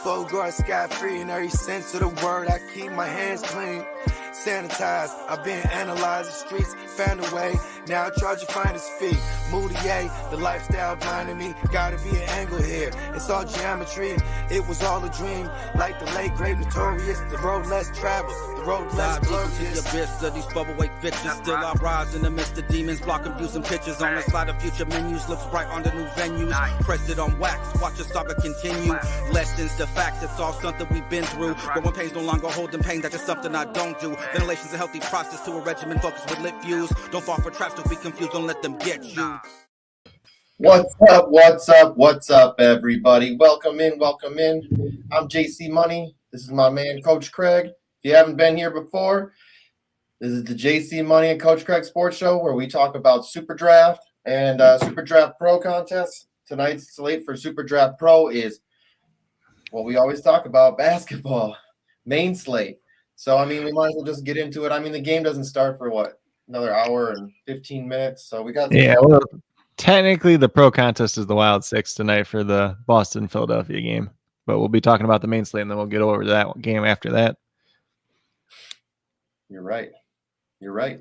Bogart scot-free in every sense of the word. I keep my hands clean, sanitized. I've been analyzed the streets, found a way. Now I charge your finest fee. Moutier, the lifestyle blinding me. Gotta be an angle here. It's all geometry. It was all a dream. Like the late great notorious, the road less traveled, the road less glorious. The abyss of these bubble weight bitches. Still I rise in the midst of demons, blocking views and pictures on the slide of future menus. Looks bright on the new venues. Pressed it on wax, watch the saga continue. Lessons to facts, it's all something we've been through. But when pain's no longer holding pain, that's just something I don't do. Ventilation's a healthy process to a regimen focused with lit views. Don't fall for traps, don't be confused, don't let them get you. What's up? What's up? What's up, everybody? Welcome in. Welcome in. I'm JC Money. This is my man, Coach Craig. If you haven't been here before, this is the JC Money and Coach Craig Sports Show where we talk about SuperDraft and SuperDraft Pro contests. Tonight's slate for SuperDraft Pro is what we always talk about, basketball, main slate. So, I mean, we might as well just get into it. I mean, the game doesn't start for what? Another hour and 15 minutes. So we got well, technically the pro contest is the Wild Six tonight for the Boston-Philadelphia game. But we'll be talking about the main slate, and then we'll get over to that game after that. You're right. You're right.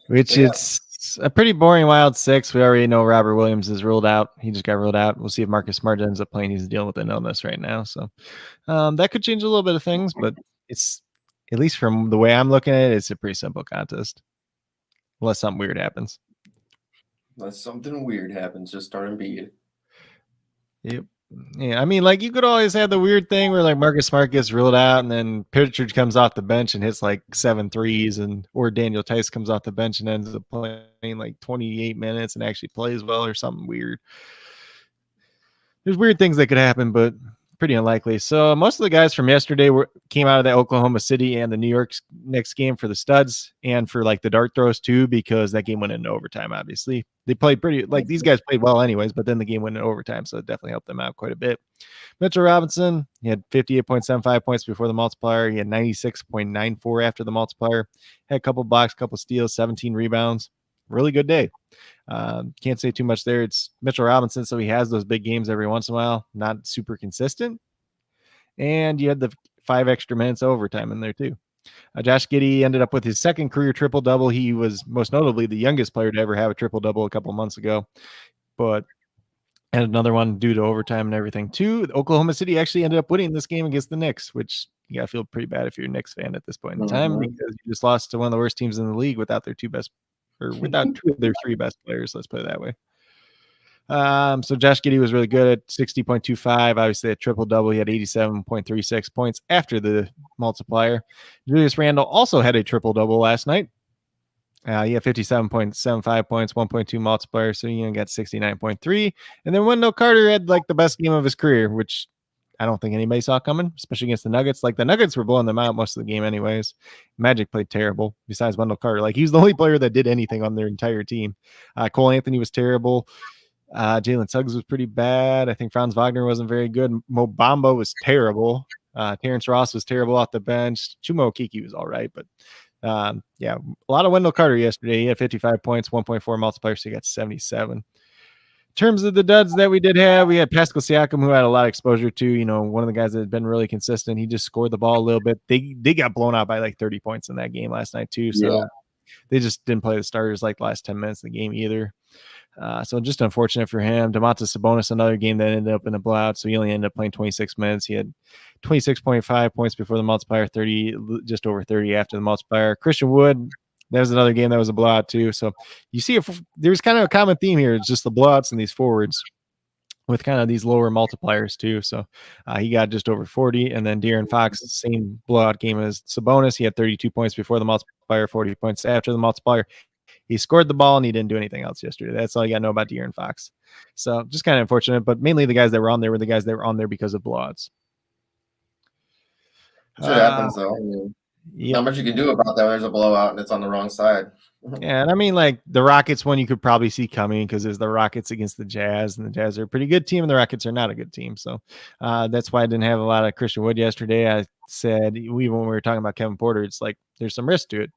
Which it's a pretty boring Wild Six. We already know Robert Williams is ruled out. He just got ruled out. We'll see if Marcus Smart ends up playing. He's dealing with an illness right now. So that could change a little bit of things, but it's, at least from the way I'm looking at it, it's a pretty simple contest. Unless something weird happens. Unless something weird happens, just start Embiid. Yep. Yeah, I mean, like, you could always have the weird thing where, like, Marcus Smart gets ruled out and then Pritchard comes off the bench and hits, like, 7 threes, or Daniel Tice comes off the bench and ends up playing, like, 28 minutes and actually plays well or something weird. There's weird things that could happen, but pretty unlikely. So most of the guys from yesterday came out of that Oklahoma City and the New York next game for the studs and for like the dart throws too, because that game went into overtime. Obviously they played pretty, like, these guys played well anyways, but then the game went into overtime. So it definitely helped them out quite a bit. Mitchell Robinson, he had 58.75 points before the multiplier. He had 96.94 after the multiplier, had a couple blocks, couple steals, 17 rebounds. Really good day. Can't say too much there. It's Mitchell Robinson, so he has those big games every once in a while, not super consistent. And you had the 5 extra minutes overtime in there too. Josh Giddey ended up with his second career triple-double. He was most notably the youngest player to ever have a triple-double a couple months ago, but had another one due to overtime and everything too. Oklahoma City actually ended up winning this game against the Knicks, which you gotta feel pretty bad if you're a Knicks fan at this point in time, because you just lost to one of the worst teams in the league without their 2 of their 3 best players. Let's put it that way. So Josh Giddey was really good at 60.25. Obviously a triple-double. He had 87.36 points after the multiplier. Julius Randle also had a triple-double last night. He had 57.75 points, 1.2 multiplier, so you got 69.3. And then Wendell Carter had like the best game of his career, which I don't think anybody saw coming, especially against the Nuggets. Like, the Nuggets were blowing them out most of the game anyways. Magic played terrible besides Wendell Carter. Like, he was the only player that did anything on their entire team. Cole Anthony was terrible. Jalen Suggs was pretty bad. I think Franz Wagner wasn't very good. Mo Bamba was terrible. Terrence Ross was terrible off the bench. Chuma Okeke was all right, but yeah, a lot of Wendell Carter yesterday. He had 55 points, 1.4 multiplier, so he got 77. In terms of the duds that we did have, we had Pascal Siakam, who had a lot of exposure to, one of the guys that had been really consistent. He just scored the ball a little bit. They got blown out by like 30 points in that game last night too. So they just didn't play the starters like the last 10 minutes of the game either. So just unfortunate for him. Domantas Sabonis, another game that ended up in a blowout. So he only ended up playing 26 minutes. He had 26.5 points before the multiplier, 30, just over 30 after the multiplier. Christian Wood, that was another game that was a blowout too. So you see, there's kind of a common theme here. It's just the blowouts in these forwards with kind of these lower multipliers too. So he got just over 40. And then De'Aaron Fox, same blowout game as Sabonis. He had 32 points before the multiplier, 40 points after the multiplier. He scored the ball and he didn't do anything else yesterday. That's all you got to know about De'Aaron Fox. So just kind of unfortunate, but mainly the guys that were on there were the guys that were on there because of blowouts. That's what happens though. I mean, not much you can do about that when there's a blowout and it's on the wrong side. Yeah, and I mean, like, the Rockets one you could probably see coming because there's the Rockets against the Jazz, and the Jazz are a pretty good team, and the Rockets are not a good team. So that's why I didn't have a lot of Christian Wood yesterday. I said, even when we were talking about Kevin Porter, it's like there's some risk to it.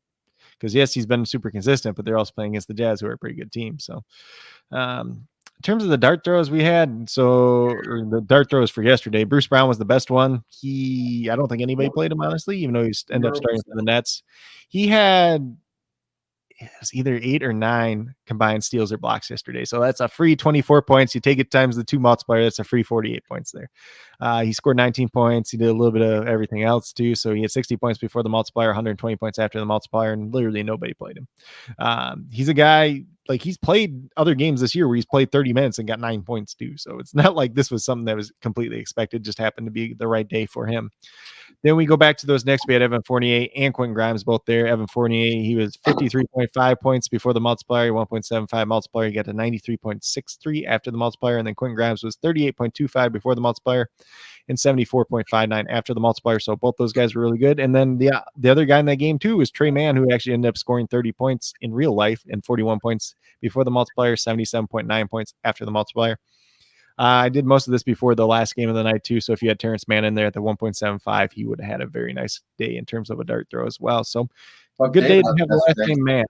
Because, yes, he's been super consistent, but they're also playing against the Jazz, who are a pretty good team. So In terms of the dart throws we had, or the dart throws for yesterday, Bruce Brown was the best one. I don't think anybody played him, honestly, even though he ended up starting for the Nets. He had it was either 8 or 9 combined steals or blocks yesterday. So that's a free 24 points. You take it times the 2 multiplier, that's a free 48 points there. He scored 19 points. He did a little bit of everything else too. So he had 60 points before the multiplier, 120 points after the multiplier, and literally nobody played him. He's a guy, like, he's played other games this year where he's played 30 minutes and got 9 points too. So it's not like this was something that was completely expected, just happened to be the right day for him. Then we go back to those next. We had Evan Fournier and Quentin Grimes both there. Evan Fournier, he was 53.5 points before the multiplier, 1.75 multiplier. He got to 93.63 after the multiplier. And then Quentin Grimes was 38.25 before the multiplier and 74.59 after the multiplier. So both those guys were really good. And then the other guy in that game too was Trey Mann, who actually ended up scoring 30 points in real life and 41 points before the multiplier, 77.9 points after the multiplier. I did most of this before the last game of the night too. So if you had Terrence Mann in there at the 1.75, he would have had a very nice day in terms of a dart throw as well. So good day to have the last game man.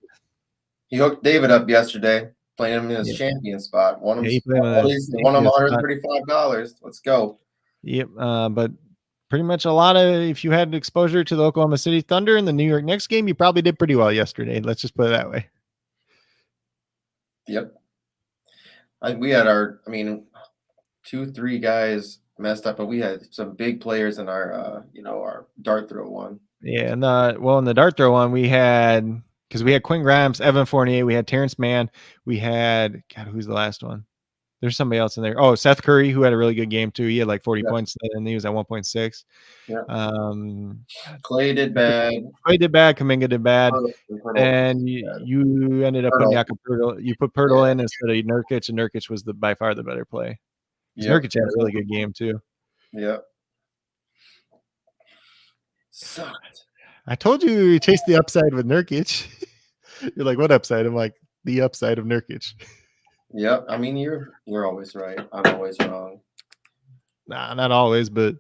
He hooked David up yesterday, playing him in his champion spot. Won him $135. Let's go. Yep. But pretty much a lot of, if you had exposure to the Oklahoma City Thunder in the New York Knicks game, you probably did pretty well yesterday. Let's just put it that way. Yep. We had our 2-3 guys messed up, but we had some big players in our our dart throw one. Yeah, and in the dart throw one we had, because we had Quinn Grimes, Evan Fournier, we had Terrence Mann, we had who's the last one? There's somebody else in there. Oh, Seth Curry, who had a really good game too. He had like 40 points and he was at 1.6. Yeah. Clay did bad. Kaminga did bad. And you ended up putting Jakob Poeltl. You put Poeltl in instead of Nurkic, and Nurkic was by far the better play. Nurkic had a really good game too. Yeah. Sucked. I told you chase the upside with Nurkic. You're like, what upside? I'm like, the upside of Nurkic. Yep. I mean, you're always right. I'm always wrong. Nah, not always, but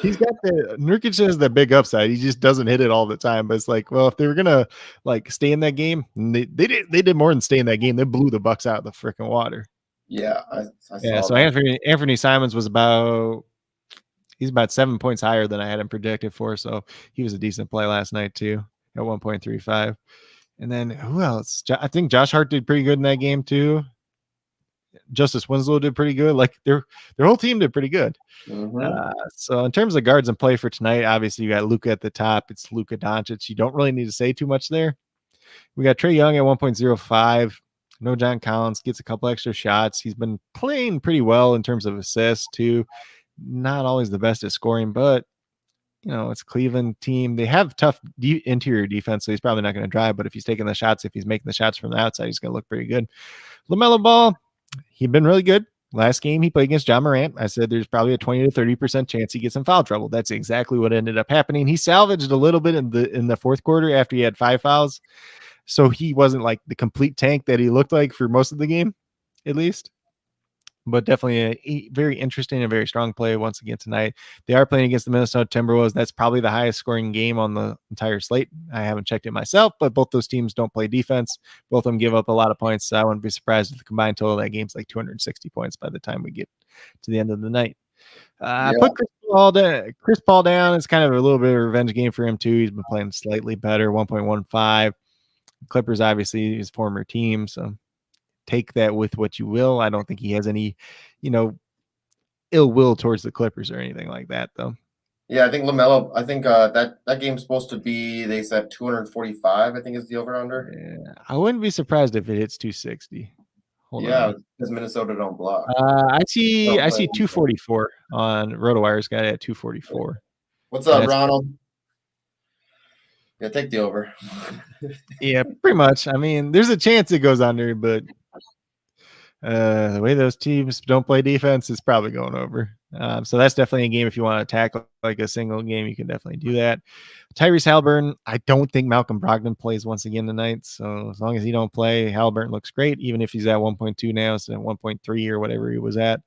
he's got Nurkic has the big upside. He just doesn't hit it all the time. But it's like, well, if they were gonna like stay in that game, they did more than stay in that game. They blew the Bucks out of the freaking water. Yeah, I saw so that. Anthony Simons was he's about 7 points higher than I had him projected for. So he was a decent play last night too at 1.35. And then who else? I think Josh Hart did pretty good in that game too. Justice Winslow did pretty good. Like their whole team did pretty good. Mm-hmm. So in terms of guards and play for tonight, obviously you got Luka at the top. It's Luka Doncic. You don't really need to say too much there. We got Trae Young at 1.05. No John Collins, gets a couple extra shots. He's been playing pretty well in terms of assists too. Not always the best at scoring, but it's a Cleveland team. They have tough interior defense, so he's probably not going to drive. But if he's taking the shots, if he's making the shots from the outside, he's going to look pretty good. LaMelo Ball, he'd been really good. Last game he played against John Morant. I said there's probably a 20 to 30% chance he gets in foul trouble. That's exactly what ended up happening. He salvaged a little bit in the fourth quarter after he had 5 fouls. So he wasn't like the complete tank that he looked like for most of the game, at least. But definitely a very interesting and very strong play once again tonight. They are playing against the Minnesota Timberwolves. That's probably the highest scoring game on the entire slate. I haven't checked it myself, but both those teams don't play defense. Both of them give up a lot of points. So I wouldn't be surprised if the combined total of that game's like 260 points by the time we get to the end of the night. I put Chris Paul down. It's kind of a little bit of a revenge game for him too. He's been playing slightly better, 1.15. Clippers, obviously, his former team. So take that with what you will. I don't think he has any, ill will towards the Clippers or anything like that, though. Yeah, I think LaMelo. I think that game's supposed to be. They said 245. I think is the over under. Yeah, I wouldn't be surprised if it hits 260. Hold on. Because Minnesota don't block. I see 244 on RotoWire's got it at 244. What's up, Ronald? Yeah, take the over. Yeah, pretty much. I mean, there's a chance it goes under, but the way those teams don't play defense is probably going over. So that's definitely a game if you want to attack like a single game, you can definitely do that. Tyrese Haliburton, I don't think Malcolm Brogdon plays once again tonight. So as long as he don't play, Haliburton looks great, even if he's at 1.2 now instead of 1.3 or whatever he was at.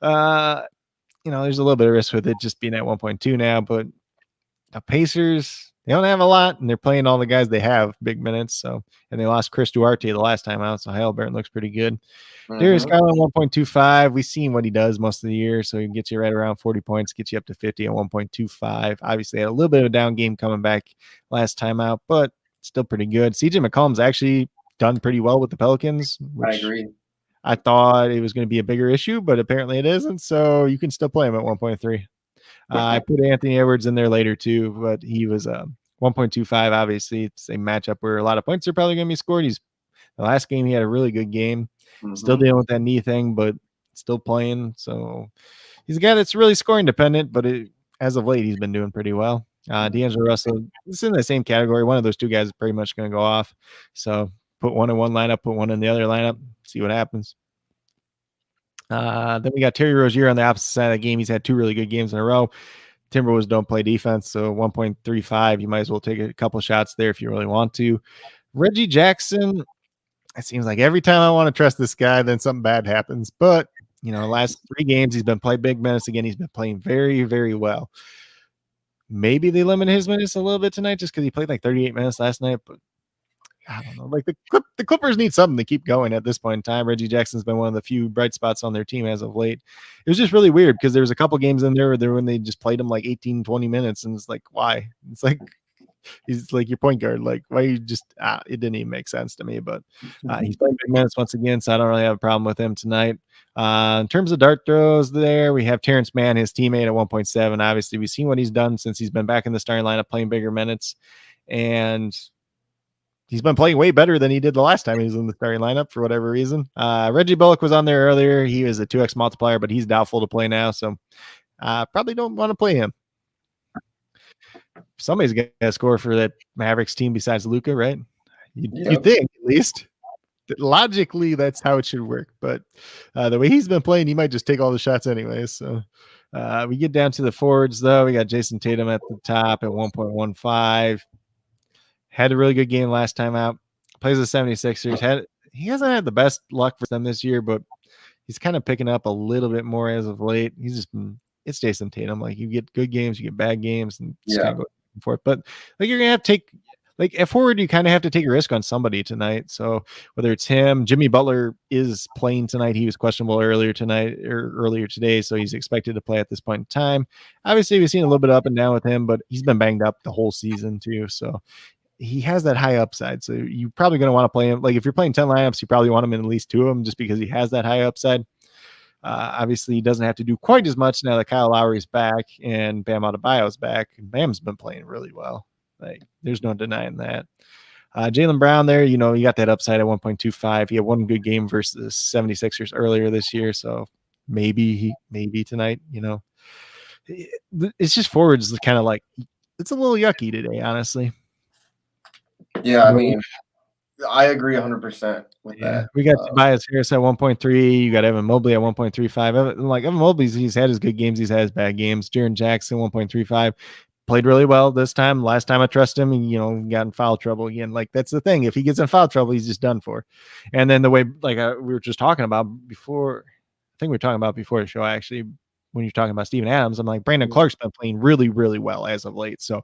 There's a little bit of risk with it just being at 1.2 now, but the Pacers, they don't have a lot, and they're playing all the guys they have big minutes. So, and they lost Chris Duarte the last time out, so Halliburton looks pretty good. Darius Garland 1.25. We've seen what he does most of the year, so he can get you right around 40 points, get you up to 50 at 1.25. Obviously, had a little bit of a down game coming back last time out, but still pretty good. CJ McCollum's actually done pretty well with the Pelicans. I agree. I thought it was going to be a bigger issue, but apparently it isn't. So you can still play him at 1.3. I put Anthony Edwards in there later too, but he was 1.25. Obviously, it's a matchup where a lot of points are probably going to be scored. The last game he had a really good game. Still dealing with that knee thing, but still playing. So he's a guy that's really scoring dependent, but as of late, he's been doing pretty well. D'Angelo Russell is in the same category. One of those two guys is pretty much going to go off. So put one in one lineup, put one in the other lineup, see what happens. Then we got Terry Rozier on the opposite side of the game. He's had 2 really good games in a row. Timberwolves don't play defense, so 1.35. You might as well take a couple shots there if you really want to. Reggie Jackson, it seems like every time I want to trust this guy, then something bad happens. But, last 3 games, he's been playing big minutes again. He's been playing very, very well. Maybe they limit his minutes a little bit tonight just because he played like 38 minutes last night, but I don't know. Like the Clippers need something to keep going at this point in time. Reggie Jackson's been one of the few bright spots on their team as of late. It was just really weird because there was a couple games in there when they just played him like 18, 20 minutes, and it's like, why? It's like he's like your point guard. Like, why you just it didn't even make sense to me. But he's playing big minutes once again, so I don't really have a problem with him tonight. In terms of dart throws there, we have Terrence Mann, his teammate, at 1.7. Obviously, we've seen what he's done since he's been back in the starting lineup playing bigger minutes. And he's been playing way better than he did the last time he was in the starting lineup for whatever reason. Reggie Bullock was on there earlier. He was a 2x multiplier, but he's doubtful to play now. So probably don't want to play him. Somebody's going to score for that Mavericks team besides Luka, right? You think, at least. Logically, that's how it should work. But the way he's been playing, he might just take all the shots anyways. So we get down to the forwards, though. We got Jason Tatum at the top at 1.15. Had a really good game last time out. Plays the 76ers. He hasn't had the best luck for them this year, but he's kind of picking up a little bit more as of late. It's Jason Tatum. Like, you get good games, you get bad games, and just kind of go back and forth. But like, you're gonna have to take, like, at forward, you kind of have to take a risk on somebody tonight. So whether it's him, Jimmy Butler is playing tonight. He was questionable earlier today, so he's expected to play at this point in time. Obviously, we've seen a little bit up and down with him, but he's been banged up the whole season too. So he has that high upside. So you're probably going to want to play him. Like, if you're playing 10 lineups, you probably want him in at least 2 of them just because he has that high upside. Obviously, he doesn't have to do quite as much now that Kyle Lowry's back and Bam Adebayo's back. Bam's been playing really well. Like, there's no denying that. Jaylen Brown there, you got that upside at 1.25. He had one good game versus 76ers earlier this year. So maybe tonight, it's just forwards kind of like, it's a little yucky today, honestly. Yeah, I mean, I agree 100% with that. We got Tobias Harris at 1.3. You got Evan Mobley at 1.35. Like, Evan Mobley, he's had his good games. He's had his bad games. Jaren Jackson, 1.35. Played really well this time. Last time I trust him, got in foul trouble again. Like, that's the thing. If he gets in foul trouble, he's just done for. And then the way, like, we were just talking about before, I think we were talking about before the show, actually, when you're talking about Steven Adams, I'm like, Brandon Clark's been playing really, really well as of late. So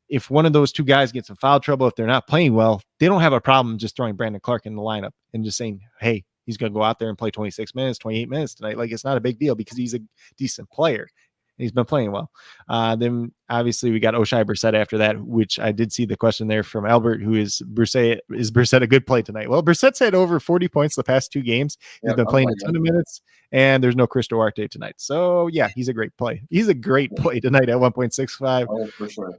if one of those two guys gets in foul trouble, if they're not playing well, they don't have a problem just throwing Brandon Clark in the lineup and just saying, hey, he's going to go out there and play 26 minutes, 28 minutes tonight. Like, it's not a big deal because he's a decent player. He's been playing well. Then obviously we got Oshai Brissett after that, which I did see the question there from Albert, who is Brissett a good play tonight? Well, Brissett's had over 40 points the past 2 games. He's been playing a ton of minutes, and there's no Chris Duarte tonight. So yeah, he's a great play. He's a great play tonight at 1.65. Oh, for sure.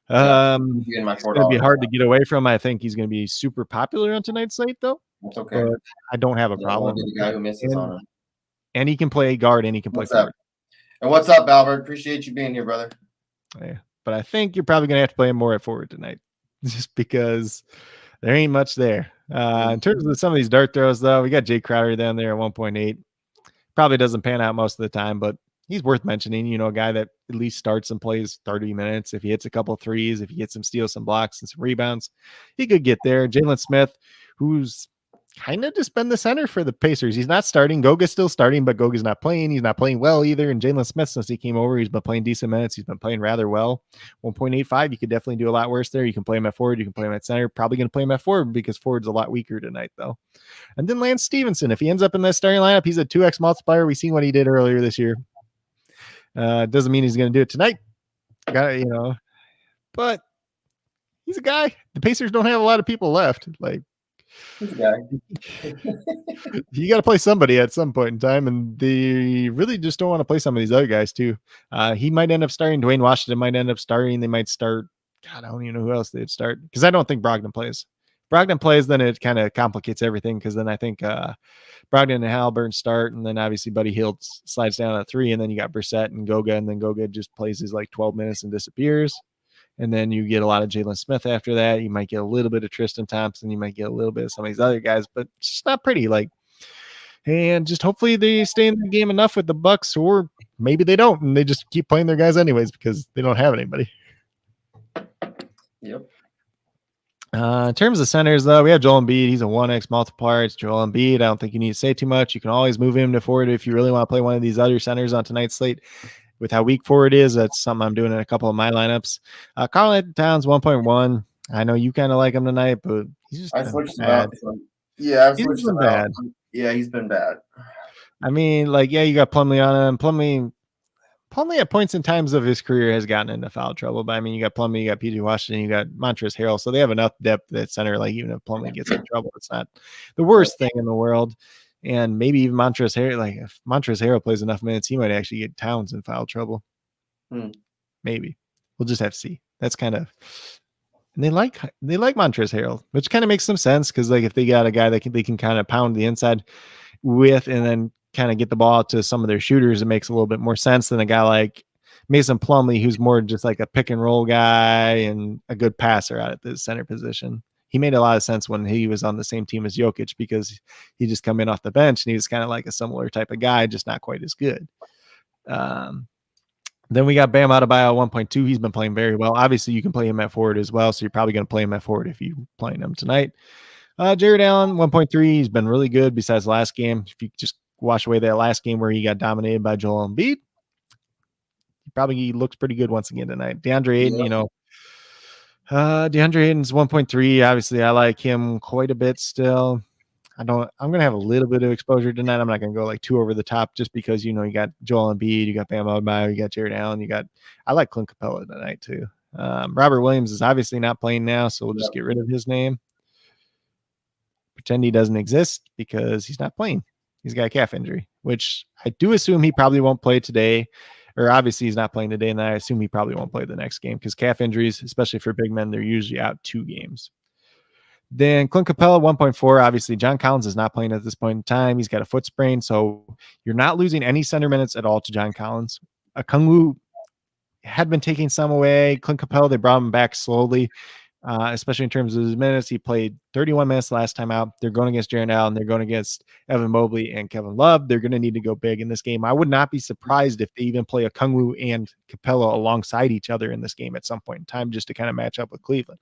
It's going to be hard to get away from. I think he's going to be super popular on tonight's slate, though. That's okay. But I don't have a problem. The guy who misses on him. And he can play guard and he can play forward. And what's up, Albert? Appreciate you being here, brother. Yeah, but I think you're probably going to have to play him more at forward tonight, just because there ain't much there. In terms of some of these dart throws, though, we got Jay Crowder down there at 1.8. Probably doesn't pan out most of the time, but he's worth mentioning. A guy that at least starts and plays 30 minutes. If he hits a couple of threes, if he gets some steals, some blocks, and some rebounds, he could get there. Jalen Smith, who's kind of just been the center for the Pacers. He's not starting. Goga's still starting, but Goga's not playing. He's not playing well either. And Jalen Smith, since he came over, he's been playing decent minutes. He's been playing rather well. 1.85, you could definitely do a lot worse there. You can play him at forward. You can play him at center. Probably going to play him at forward because forward's a lot weaker tonight, though. And then Lance Stevenson, if he ends up in that starting lineup, he's a 2x multiplier. We've seen what he did earlier this year. Doesn't mean he's going to do it tonight. But he's a guy. The Pacers don't have a lot of people left. Like, He's a guy. you got to play somebody at some point in time, and they really just don't want to play some of these other guys too. He might end up starting. Dwayne Washington might end up starting. They might start. God, I don't even know who else they'd start because I don't think Brogdon plays. If Brogdon plays, then it kind of complicates everything because then I think Brogdon and Halliburton start, and then obviously Buddy Hield slides down at 3, and then you got Brissett and Goga, and then Goga just plays his like 12 minutes and disappears. And then you get a lot of Jalen Smith after that. You might get a little bit of Tristan Thompson. You might get a little bit of some of these other guys, but it's just not pretty. Like, and just hopefully they stay in the game enough with the Bucks, or maybe they don't, and they just keep playing their guys anyways because they don't have anybody. Yep. In terms of centers, though, we have Joel Embiid. He's a 1x multiplier. It's Joel Embiid. I don't think you need to say too much. You can always move him to forward if you really want to play one of these other centers on tonight's slate. With how weak forward is, that's something I'm doing in a couple of my lineups. Karl-Anthony Towns 1.1. I know you kind of like him tonight, but he's just I switched him out. Yeah, I've switched him out. Yeah, he's been bad. I mean, like, yeah, you got Plumlee on him. Plumlee at points and times of his career has gotten into foul trouble, but I mean, you got Plumlee, you got PJ Washington, you got Montrezl Harrell, so they have enough depth at center. Like, even if Plumlee gets in trouble, it's not the worst thing in the world. And maybe even Montrezl Harrell, like if Montrezl Harrell plays enough minutes, he might actually get Towns in foul trouble. Maybe we'll just have to see. That's kind of, and they like Montrezl Harrell, which kind of makes some sense because like if they got a guy that they can kind of pound the inside with, and then kind of get the ball to some of their shooters, it makes a little bit more sense than a guy like Mason Plumlee, who's more just like a pick and roll guy and a good passer out at the center position. He made a lot of sense when he was on the same team as Jokic because he just come in off the bench and he was kind of like a similar type of guy, just not quite as good. Then we got Bam Adebayo 1.2. He's been playing very well. Obviously, you can play him at forward as well, so you're probably going to play him at forward if you're playing him tonight. Jared Allen 1.3. He's been really good besides the last game. If you just wash away that last game where he got dominated by Joel Embiid, he probably looks pretty good once again tonight. DeAndre Ayton, DeAndre Ayton's 1.3. Obviously, I like him quite a bit still. I'm going to have a little bit of exposure tonight. I'm not going to go like too over the top just because, you got Joel Embiid, you got Bam Adebayo, you got Jared Allen, I like Clint Capella tonight too. Robert Williams is obviously not playing now, so we'll just get rid of his name. Pretend he doesn't exist because he's not playing. He's got a calf injury, which I do assume he probably won't play today. Or obviously he's not playing today, and I assume he probably won't play the next game because calf injuries, especially for big men, they're usually out 2 games. Then Clint Capella 1.4. Obviously, John Collins is not playing at this point in time. He's got a foot sprain, so you're not losing any center minutes at all to John Collins. Okongwu had been taking some away. Clint Capella, they brought him back slowly, especially in terms of his minutes. He played 31 minutes last time out. They're going against Jaron Allen. They're going against Evan Mobley and Kevin Love. They're going to need to go big in this game. I would not be surprised if they even play Okongwu and Capella alongside each other in this game at some point in time just to kind of match up with Cleveland.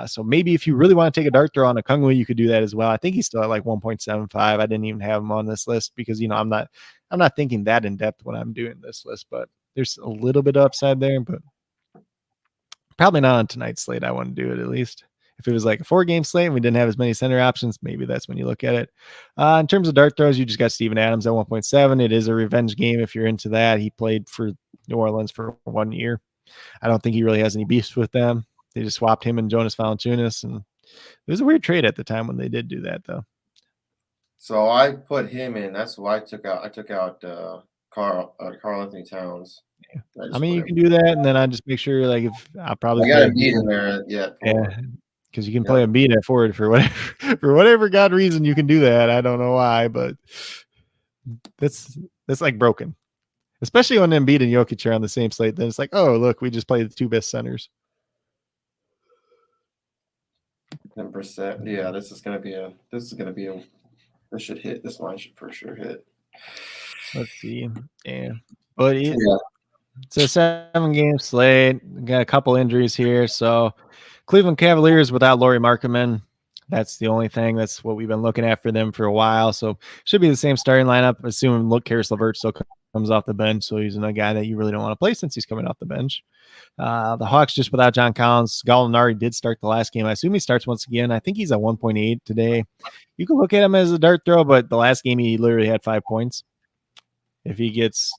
So maybe if you really want to take a dart throw on Okongwu, you could do that as well. I think he's still at like 1.75. I didn't even have him on this list because, I'm not thinking that in depth when I'm doing this list, but there's a little bit of upside there, but probably not on tonight's slate. I want to do it at least. If it was like a 4-game slate and we didn't have as many center options, maybe that's when you look at it. In terms of dart throws, you just got Steven Adams at 1.7. It is a revenge game if you're into that. He played for New Orleans for 1 year. I don't think he really has any beefs with them. They just swapped him and Jonas Valanciunas, and it was a weird trade at the time when they did do that, though. So I put him in. That's why I took out Karl-Anthony Towns. Yeah. I mean, you can do that, and then I just make sure, like, if I probably got Embiid in there, yeah, because you can play Embiid at forward for whatever God reason you can do that. I don't know why, but that's like broken, especially when Embiid and Jokic are on the same slate. Then it's like, oh, look, we just played the 2 best centers. 10%. Yeah, this should hit. This line should for sure hit. Let's see. Yeah. But it's a 7-game slate. We got a couple injuries here. So Cleveland Cavaliers without Lauri Markkanen. That's the only thing. That's what we've been looking at for them for a while. So should be the same starting lineup. Assuming Karis LeVert still comes off the bench, so he's a guy that you really don't want to play since he's coming off the bench. The Hawks just without John Collins. Gallinari did start the last game. I assume he starts once again. I think he's at 1.8 today. You can look at him as a dart throw, but the last game he literally had 5 points. If he gets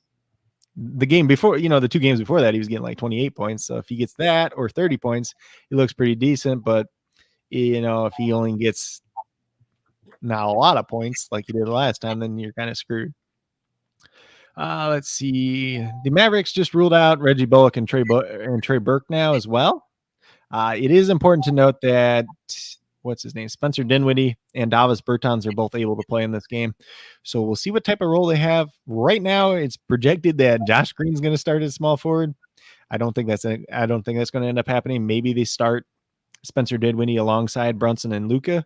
the game before, the 2 games before that, he was getting like 28 points. So if he gets that or 30 points, he looks pretty decent. But if he only gets not a lot of points like he did the last time, then you're kind of screwed. Let's see. The Mavericks just ruled out Reggie Bullock and Trey Burke now as well. It is important to note that what's his name? Spencer Dinwiddie and Davis Bertans are both able to play in this game. So we'll see what type of role they have. Right now, it's projected that Josh Green's going to start as small forward. I don't think that's going to end up happening. Maybe they start Spencer Dinwiddie alongside Brunson and Luka.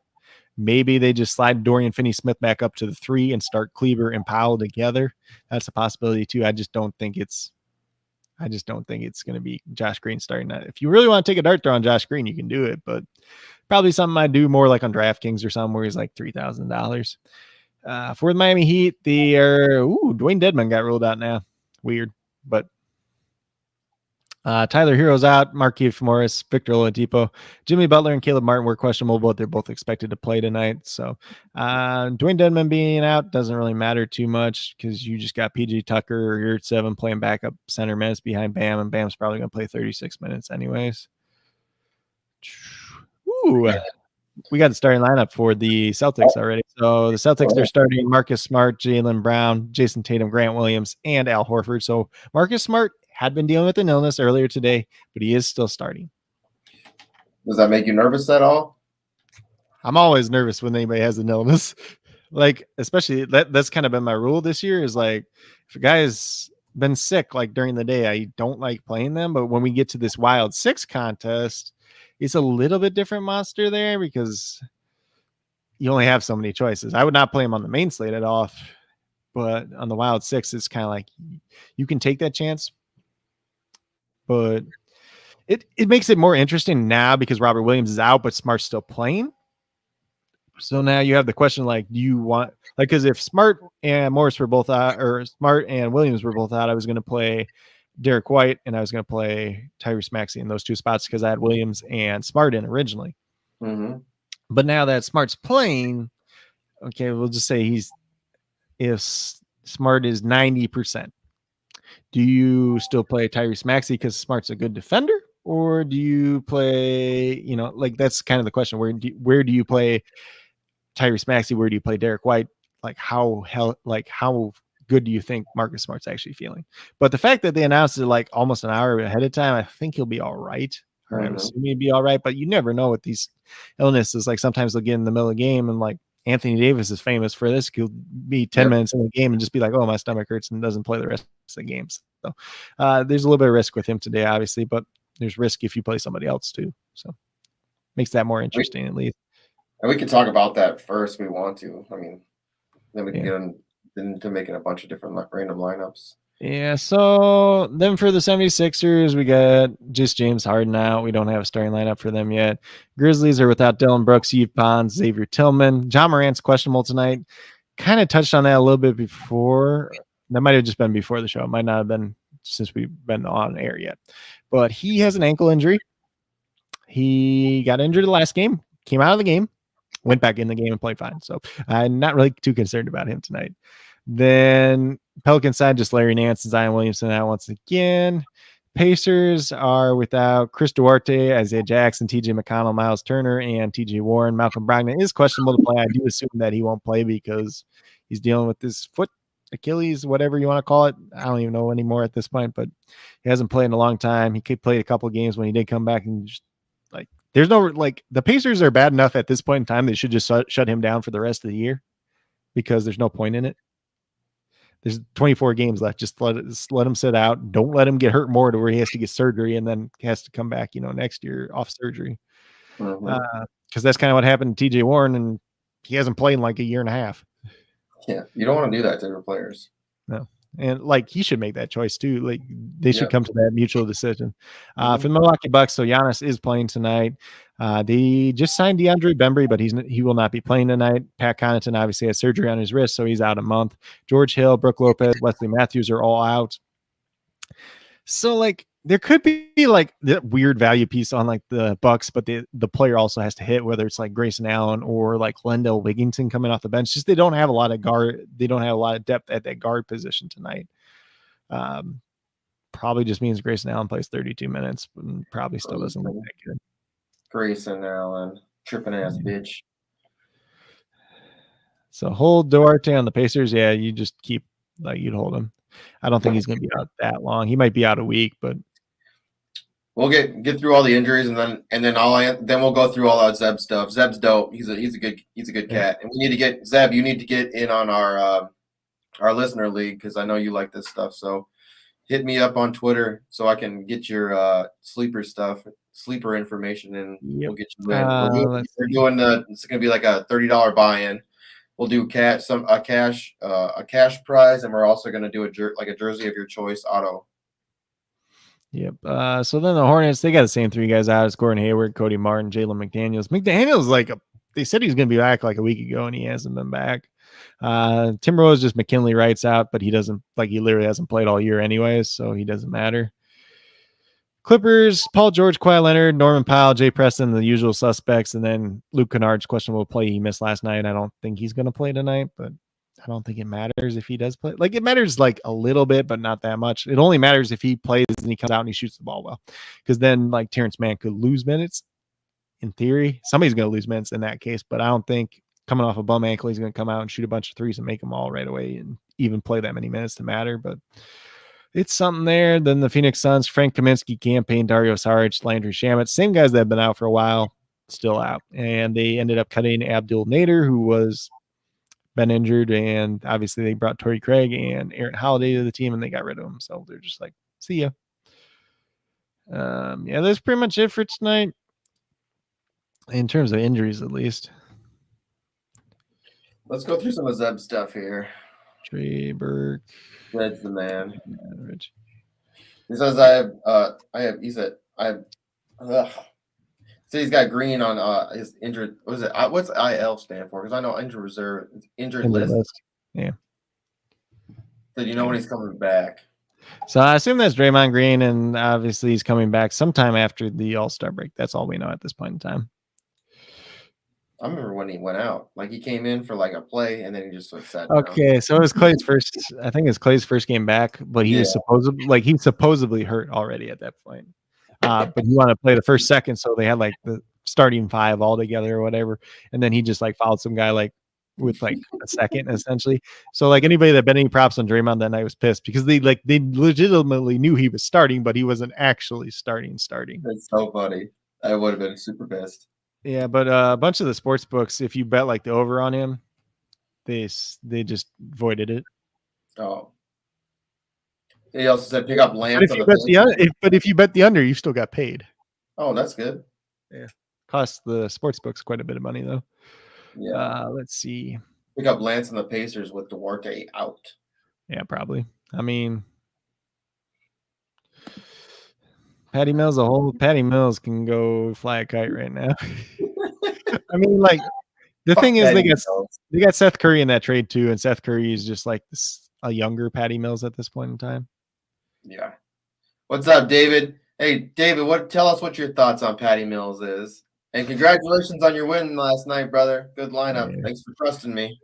Maybe they just slide Dorian Finney-Smith back up to the 3 and start Kleber and Powell together. That's a possibility too. I just don't think it's going to be Josh Green starting that. If you really want to take a dart throw on Josh Green, you can do it, but probably something I do more like on DraftKings or something where he's like $3,000. For the Miami Heat, Dwayne Dedmon got ruled out now. Weird, but Tyler Hero's out. Markieff Morris, Victor Oladipo, Jimmy Butler, and Caleb Martin were questionable, but they're both expected to play tonight. So Dwayne Dedmon being out doesn't really matter too much because you just got PG Tucker or Yurtseven playing backup center minutes behind Bam, and Bam's probably going to play 36 minutes anyways. Ooh, we got the starting lineup for the Celtics already. So the Celtics are starting Marcus Smart, Jaylen Brown, Jason Tatum, Grant Williams, and Al Horford. So Marcus Smart had been dealing with an illness earlier today, but he is still starting. Does that make you nervous at all? I'm always nervous when anybody has an illness. Like, especially that's kind of been my rule this year is like, if a guy's been sick, like during the day, I don't like playing them. But when we get to this Wild 6 contest, it's a little bit different monster there because you only have so many choices. I would not play him on the main slate at all. But on the Wild 6, it's kind of like you can take that chance. But it makes it more interesting now because Robert Williams is out, but Smart's still playing. So now you have the question, like, do you want, like, because if Smart and Morris were both out, or Smart and Williams were both out, I was going to play Derek White and I was going to play Tyrese Maxey in those 2 spots because I had Williams and Smart in originally. Mm-hmm. But now that Smart's playing, okay, we'll just say if Smart is 90%. Do you still play Tyrese Maxey because Smart's a good defender, or do you play, like that's kind of the question. Where do you play Tyrese Maxey? Where do you play Derek White? Like how good do you think Marcus Smart's actually feeling? But the fact that they announced it like almost an hour ahead of time, I think he'll be all right. Or I'm assuming he'll be all right, but you never know with these illnesses. Like sometimes they'll get in the middle of the game and like Anthony Davis is famous for this. He'll be 10 minutes in the game and just be like, oh, my stomach hurts and doesn't play the rest of the games. So there's a little bit of risk with him today, obviously, but there's risk if you play somebody else too. So makes that more interesting at least. And we can talk about that first if we want to. I mean, then we can get into making a bunch of different random lineups. Yeah, so then for the 76ers, we got just James Harden out. We don't have a starting lineup for them yet. Grizzlies are without Dylan Brooks, Yves Pons, Xavier Tillman. John Morant's questionable tonight. Kind of touched on that a little bit before. That might have just been before the show. It might not have been since we've been on air yet. But he has an ankle injury. He got injured the last game, came out of the game, went back in the game and played fine. So I'm not really too concerned about him tonight. Then Pelican side, just Larry Nance and Zion Williamson out once again. Pacers are without Chris Duarte, Isaiah Jackson, TJ McConnell, Miles Turner, and TJ Warren. Malcolm Brogdon is questionable to play. I do assume that he won't play because he's dealing with his foot, Achilles, whatever you want to call it. I don't even know anymore at this point, but he hasn't played in a long time. He played a couple of games when he did come back, and just like there's no like the Pacers are bad enough at this point in time. They should just shut him down for the rest of the year because there's no point in it. There's 24 games left. Just let him sit out. Don't let him get hurt more to where he has to get surgery and then has to come back, next year off surgery. Because that's kind of what happened to TJ Warren, and he hasn't played in like a year and a half. Yeah, you don't want to do that to your players. No. And like he should make that choice too. Like they should Yep. come to that mutual decision. For the Milwaukee Bucks, so Giannis is playing tonight. They just signed DeAndre Bembry, but he will not be playing tonight. Pat Connaughton obviously has surgery on his wrist, so he's out a month. George Hill, Brooke Lopez, Wesley Matthews are all out. So like there could be like the weird value piece on like the Bucks, but the player also has to hit, whether it's like Grayson Allen or like Lendell Wigginton coming off the bench. Just they don't have a lot of guard. They don't have a lot of depth at that guard position tonight. Probably just means Grayson Allen plays 32 minutes, and probably still doesn't look that good. Grayson Allen, tripping ass bitch. So hold Duarte on the Pacers. Yeah, you just keep like you'd hold him. I don't think he's going to be out that long. He might be out a week, but we'll get through all the injuries and then we'll go through all that Zeb stuff. Zeb's dope. He's a good cat. And we need to get Zeb. You need to get in on our listener league because I know you like this stuff. So hit me up on Twitter so I can get your sleeper information, and we'll get you in. We're doing it's going to be like a $30 buy-in. We'll do a cash prize, and we're also going to do a jersey of your choice auto. Yep. So then the Hornets, they got the same three guys out. It's Gordon Hayward, Cody Martin, Jalen McDaniels. McDaniels they said he was going to be back like a week ago, and he hasn't been back. Timberwolves just McKinley Wright's out, but he literally hasn't played all year anyways, so he doesn't matter. Clippers, Paul George, Kawhi Leonard, Norman Powell, Jay Preston, the usual suspects, and then Luke Kennard's questionable play he missed last night. I don't think he's going to play tonight, but I don't think it matters if he does play. Like it matters like a little bit, but not that much. It only matters if he plays and he comes out and he shoots the ball well, because then like Terrence Mann could lose minutes. In theory, somebody's going to lose minutes in that case, but I don't think coming off a bum ankle he's going to come out and shoot a bunch of threes and make them all right away and even play that many minutes to matter. But it's something there. Then the Phoenix Suns, Frank Kaminsky, Campaign, Dario Saric, Landry Shamet, same guys that have been out for a while, still out. And they ended up cutting Abdul Nader, who was been injured, and obviously they brought Torrey Craig and Aaron Holiday to the team, and they got rid of him. So they're just like, see ya. Yeah, that's pretty much it for tonight in terms of injuries, at least. Let's go through some of Zeb's stuff here. Trey Burke. Zeb's the man. Rich. He says so he's got green on his injured. What is it? What's IL stand for? Because I know injured reserve, injured list. Yeah. So you know when he's coming back. So I assume that's Draymond Green, and obviously he's coming back sometime after the All-Star break. That's all we know at this point in time. I remember when he went out. Like he came in for like a play, and then he just sat down. Okay, so it was Clay's first. I think it's Clay's first game back, but he was supposedly hurt already at that point. But he wanted to play the first second, so they had like the starting five all together or whatever, and then he just like fouled some guy like with like a second essentially. So like anybody that bet any props on Draymond that night was pissed because they legitimately knew he was starting, but he wasn't actually starting. That's so funny. I would have been super pissed. Yeah, but a bunch of the sports books, if you bet like the over on him, they just voided it. Oh. He also said pick up Lance. But if you bet the under, you still got paid. Oh, that's good. Yeah, costs the sports books quite a bit of money though. Yeah. Let's see. Pick up Lance and the Pacers with Duarte out. Yeah, probably. I mean, Patty Mills can go fly a kite right now. I mean, like the thing is, they got Seth Curry in that trade too, and Seth Curry is just like a younger Patty Mills at this point in time. Yeah. What's up, David? Hey, David, tell us what your thoughts on Patty Mills is, and congratulations on your win last night, brother. Good lineup. Yeah. Thanks for trusting me.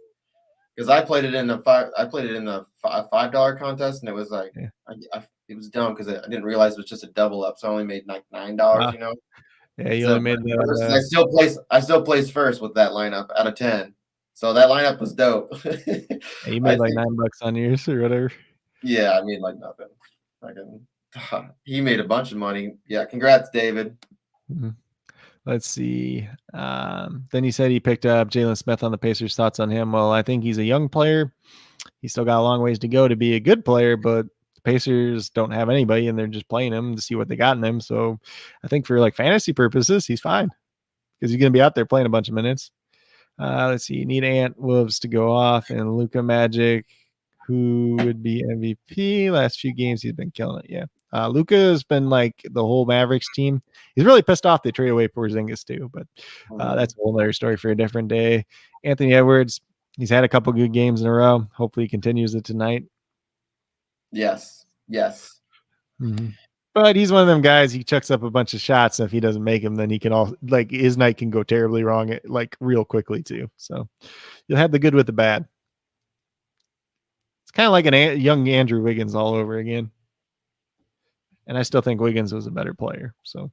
Because I played it in the $5 contest, and it was like it was dumb because I didn't realize it was just a double up, so I only made like $9. You know. Yeah, you only made that. I still placed first with that lineup out of 10. So that lineup was dope. Yeah, you made like $9 on yours or whatever. Yeah, I mean like nothing. He made a bunch of money. Yeah, congrats, David. Mm-hmm. Let's see. Then he said he picked up Jalen Smith on the Pacers. Thoughts on him? Well, I think he's a young player. He's still got a long ways to go to be a good player, but the Pacers don't have anybody, and they're just playing him to see what they got in him. So I think for like fantasy purposes, he's fine because he's going to be out there playing a bunch of minutes. Let's see. You need Ant Wolves to go off and Luka Magic. who would be MVP. Last few games, he's been killing it. Yeah. Luka has been like the whole Mavericks team. He's really pissed off they trade away Porzingis too, but that's a whole other story for a different day. Anthony Edwards, he's had a couple good games in a row. Hopefully he continues it tonight. Yes. Mm-hmm. But he's one of them guys. He chucks up a bunch of shots. And if he doesn't make them, then he can all like his night can go terribly wrong, like real quickly too. So you'll have the good with the bad. It's kind of like young Andrew Wiggins all over again. And I still think Wiggins was a better player. So,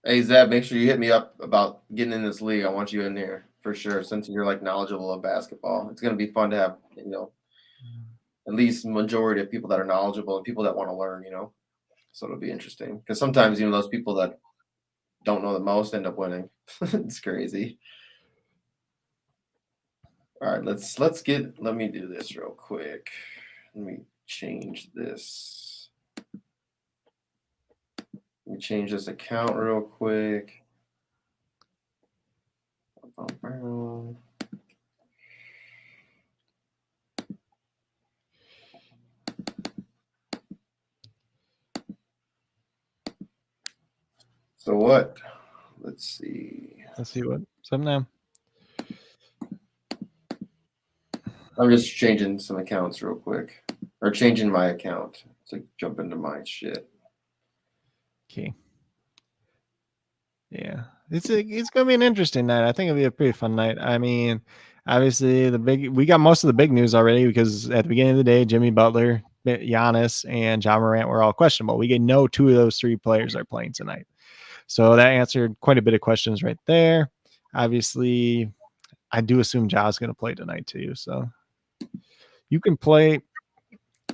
hey Zeb, make sure you hit me up about getting in this league. I want you in there for sure. Since you're like knowledgeable of basketball, it's gonna be fun to have at least majority of people that are knowledgeable and people that want to learn. So it'll be interesting because sometimes those people that don't know the most end up winning. It's crazy. All right, let me do this real quick. Let me change this. Let me change this account real quick. So what? Let's see what's up now. I'm just changing some accounts real quick, or changing my account to jump into my shit. Okay. Yeah, it's gonna be an interesting night. I think it'll be a pretty fun night. I mean, obviously we got most of the big news already because at the beginning of the day, Jimmy Butler, Giannis, and Ja Morant were all questionable. We know 2 of those 3 players are playing tonight, so that answered quite a bit of questions right there. Obviously, I do assume Ja's going to play tonight too, so you can play.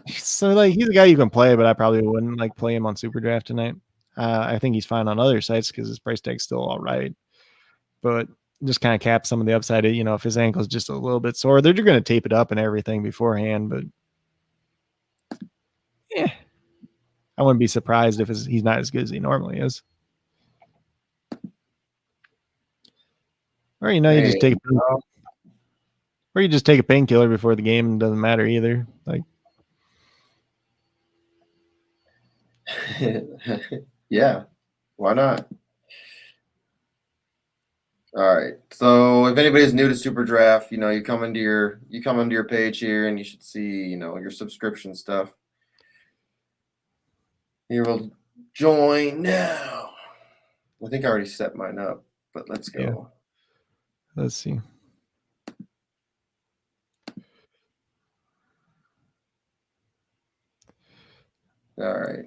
So like he's a guy you can play, but I probably wouldn't like play him on SuperDraft tonight. I think he's fine on other sites because his price tag's still all right, but just kind of cap some of the upside. If his ankle's just a little bit sore, they're going to tape it up and everything beforehand. But yeah, I wouldn't be surprised if he's not as good as he normally is. Or you just take a painkiller before the game and it doesn't matter either. Like, yeah, why not? All right. So if anybody's new to SuperDraft, you come into your page here and you should see, your subscription stuff. You will join now. I think I already set mine up, but let's go. Yeah. Let's see. All right.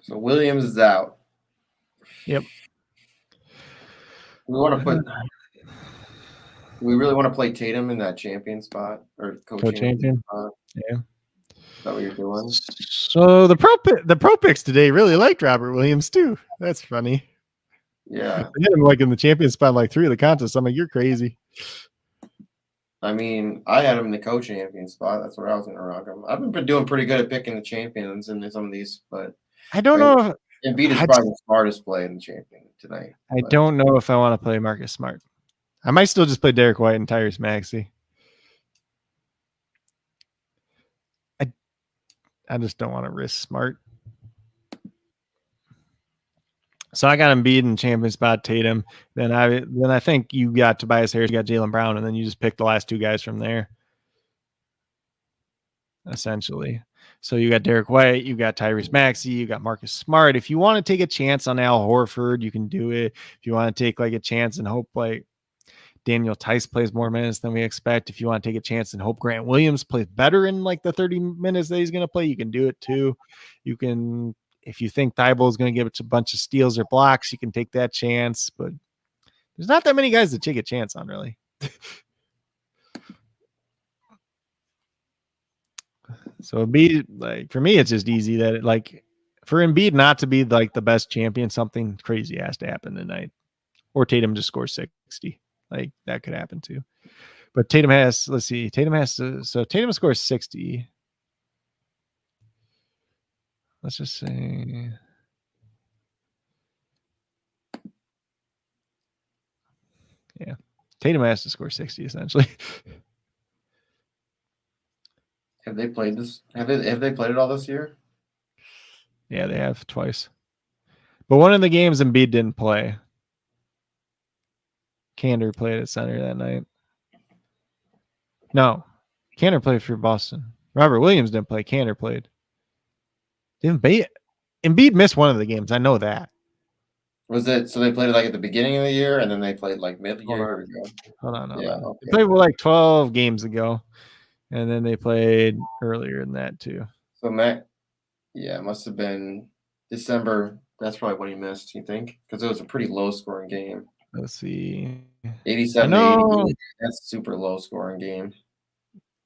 So Williams is out. Yep. We really want to play Tatum in that champion spot or co-champion spot. Yeah. Is that what you're doing? So the pro picks today really liked Robert Williams too. That's funny. Yeah. They had him like in the champion spot like 3 of the contests. I'm like, you're crazy. I mean, I had him in the co-champion spot. That's where I was going to rock him. I've been doing pretty good at picking the champions in some of these, but I don't know if Embiid is probably the smartest play in the champion tonight. I don't know if I want to play Marcus Smart. I might still just play Derek White and Tyrese Maxey. I just don't want to risk Smart. So I got Embiid in champion spot, Tatum. Then I think you got Tobias Harris, you got Jaylen Brown, and then you just pick the last 2 guys from there. Essentially. So you got Derek White, you got Tyrese Maxey, you got Marcus Smart. If you want to take a chance on Al Horford, you can do it. If you want to take like a chance and hope like Daniel Tice plays more minutes than we expect. If you want to take a chance and hope Grant Williams plays better in like the 30 minutes that he's going to play, you can do it too. You can, if you think Thibault is going to give it a bunch of steals or blocks, you can take that chance. But there's not that many guys to take a chance on, really. So it'd be like, for me, it's just easy that for Embiid not to be like the best champion, something crazy has to happen tonight. Or Tatum just scores 60. Like that could happen too. But Tatum scores 60. Let's just say. Yeah. Tatum has to score 60 essentially. Have they played this? Have they played it all this year? Yeah, they have twice. But one of the games Embiid didn't play. Kander played at center that night. No, Kander played for Boston. Robert Williams didn't play. Kander played. Embiid missed one of the games. I know that. Was it so they played it like at the beginning of the year and then they played like mid-year? Hold on. Yeah, They okay. played like 12 games ago, and then they played earlier than that too. So Matt, yeah, it must have been December. That's probably when he missed. You think? Because it was a pretty low-scoring game. Let's see. 87 to 80. That's a super low-scoring game.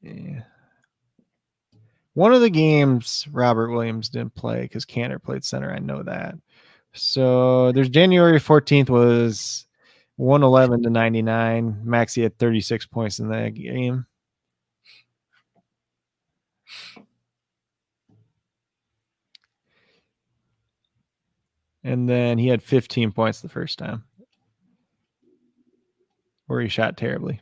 Yeah. One of the games Robert Williams didn't play because Kander played center. I know that. So there's January 14th was 111 to 99. Maxey had 36 points in that game. And then he had 15 points the first time where he shot terribly.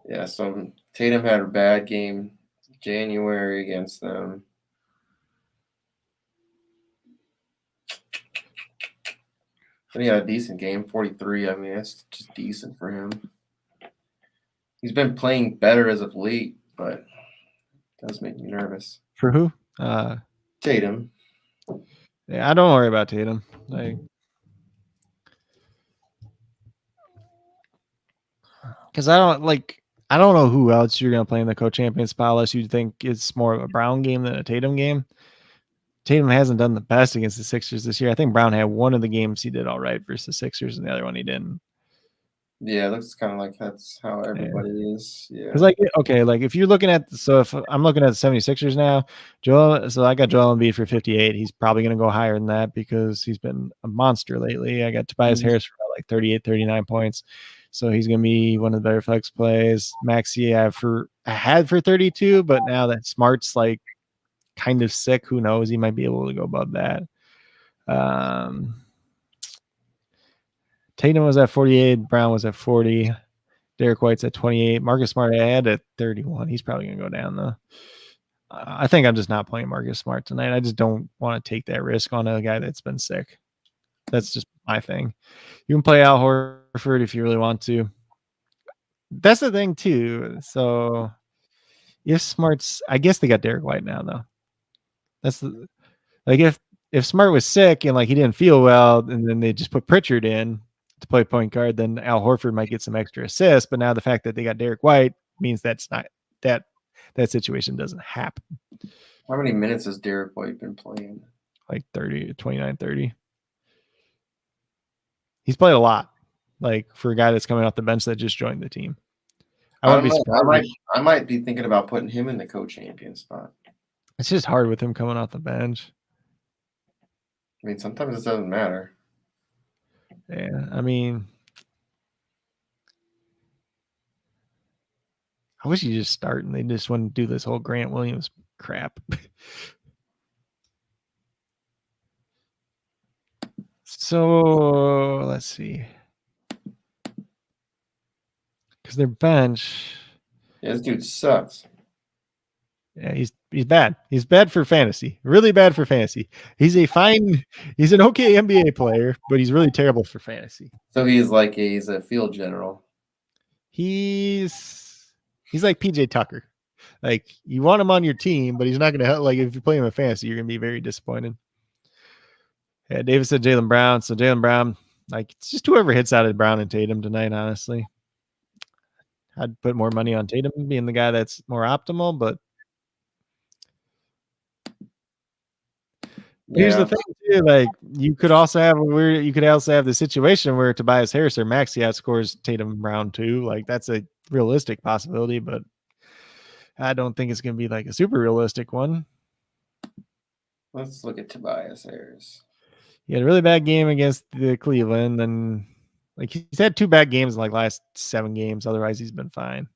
Yeah, so Tatum had a bad game January against them. But he had a decent game, 43. I mean, that's just decent for him. He's been playing better as of late, but it does make me nervous. For who? Tatum. Yeah, I don't worry about Tatum. Because I don't know who else you're gonna play in the co-champion spot unless you think it's more of a Brown game than a Tatum game. Tatum hasn't done the best against the Sixers this year. I think Brown had one of the games he did all right versus the Sixers, and the other one he didn't. Yeah, it looks kind of like that's how everybody is. Yeah. Because if you're looking at if I'm looking at the 76ers now, I got Joel Embiid for 58. He's probably going to go higher than that because he's been a monster lately. I got Tobias Harris for like 38, 39 points. So he's going to be one of the better flex plays. Maxey I had for 32, but now that Smart's like kind of sick, who knows? He might be able to go above that. Tatum was at 48. Brown was at 40. Derek White's at 28. Marcus Smart I had at 31. He's probably going to go down, though. I think I'm just not playing Marcus Smart tonight. I just don't want to take that risk on a guy that's been sick. That's just my thing. You can play Al Horford if you really want to. That's the thing, too. So if Smart's... I guess they got Derek White now, though. That's if Smart was sick and like he didn't feel well, and then they just put Pritchard in to play point guard, then Al Horford might get some extra assists. But now the fact that they got Derek White means that's not that situation doesn't happen. How many minutes has Derek White been playing? Like 29, 30. He's played a lot. Like for a guy that's coming off the bench that just joined the team. I might be thinking about putting him in the co-champion spot. It's just hard with him coming off the bench. I mean, sometimes it doesn't matter. Yeah, I mean, I wish you just start and they just wouldn't do this whole Grant Williams crap. So let's see. Because their bench. Yeah, this dude sucks. Yeah, he's bad. He's bad for fantasy. Really bad for fantasy. He's an okay NBA player, but he's really terrible for fantasy. So he's a field general. He's like PJ Tucker. Like you want him on your team, but he's not gonna help. Like if you play him in fantasy, you're gonna be very disappointed. Yeah, Davis said Jaylen Brown. So Jaylen Brown, like it's just whoever hits out of Brown and Tatum tonight, honestly. I'd put more money on Tatum being the guy that's more optimal, but here's the thing too, like you could also have the situation where Tobias Harris or Maxey outscores Tatum Brown too. Like that's a realistic possibility, but I don't think it's gonna be like a super realistic one. Let's look at Tobias Harris. He had a really bad game against the Cleveland, and like he's had 2 bad games in like last 7 games. Otherwise, he's been fine.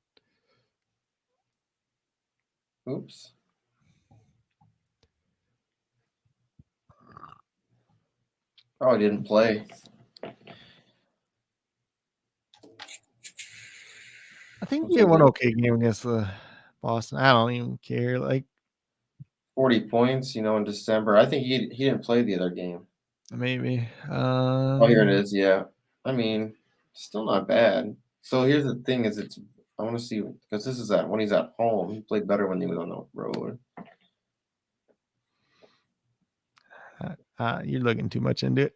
Oops. Oh, I didn't play. I think he had one okay game against the Boston. I don't even care. Like 40 points, in December. I think he didn't play the other game. maybe. Oh, here it is. Yeah. I mean, still not bad. So here's the thing: I want to see because this is when he's at home. He played better when he was on the road. You're looking too much into it.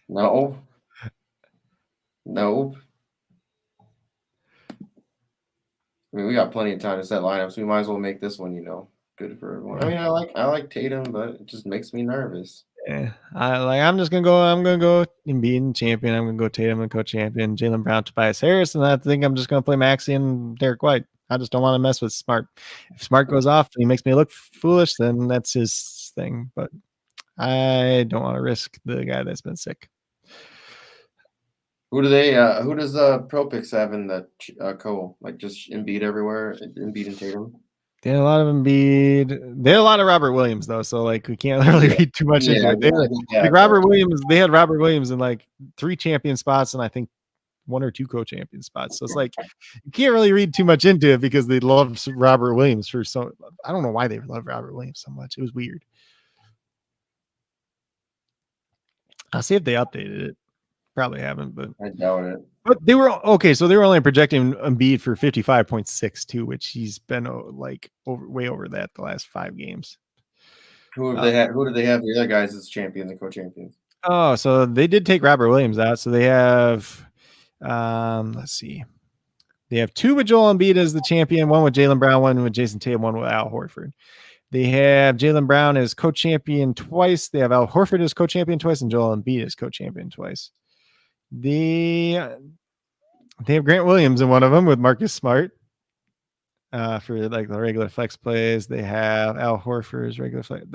No. Nope. I mean, we got plenty of time to set lineups. We might as well make this one, good for everyone. I mean, I like Tatum, but it just makes me nervous. Yeah, I'm gonna go Embiid champion. I'm gonna go Tatum and co-champion, Jaylen Brown, Tobias Harris, and I think I'm just gonna play Maxey and Derek White. I just don't want to mess with Smart. If Smart goes off and he makes me look foolish, then that's his thing. But I don't want to risk the guy that's been sick. Who does Pro Picks have in the like just Embiid everywhere? Embiid and Tatum. They had a lot of Embiid. They had a lot of Robert Williams though, so like we can't really read too much into it. Robert Williams. They had Robert Williams in like 3 champion spots and I think 1 or 2 co-champion spots. So it's like you can't really read too much into it because they love Robert Williams for so. I don't know why they love Robert Williams so much. It was weird. I'll see if they updated it. Probably haven't, but I doubt it. But they were okay, so they were only projecting Embiid for 55.6 too, which he's been like way over that the last 5 games. Who have they had? Who do they have the other guys as champions and co-champions? Oh, so they did take Robert Williams out. So they have, let's see, they have 2 with Joel Embiid as the champion, 1 with Jaylen Brown, 1 with Jason Tatum, 1 with Al Horford. They have Jaylen Brown as co-champion twice. They have Al Horford as co-champion twice, and Joel Embiid as co-champion twice. They have Grant Williams in one of them with Marcus Smart for like the regular flex plays. They have Al Horford's regular flex.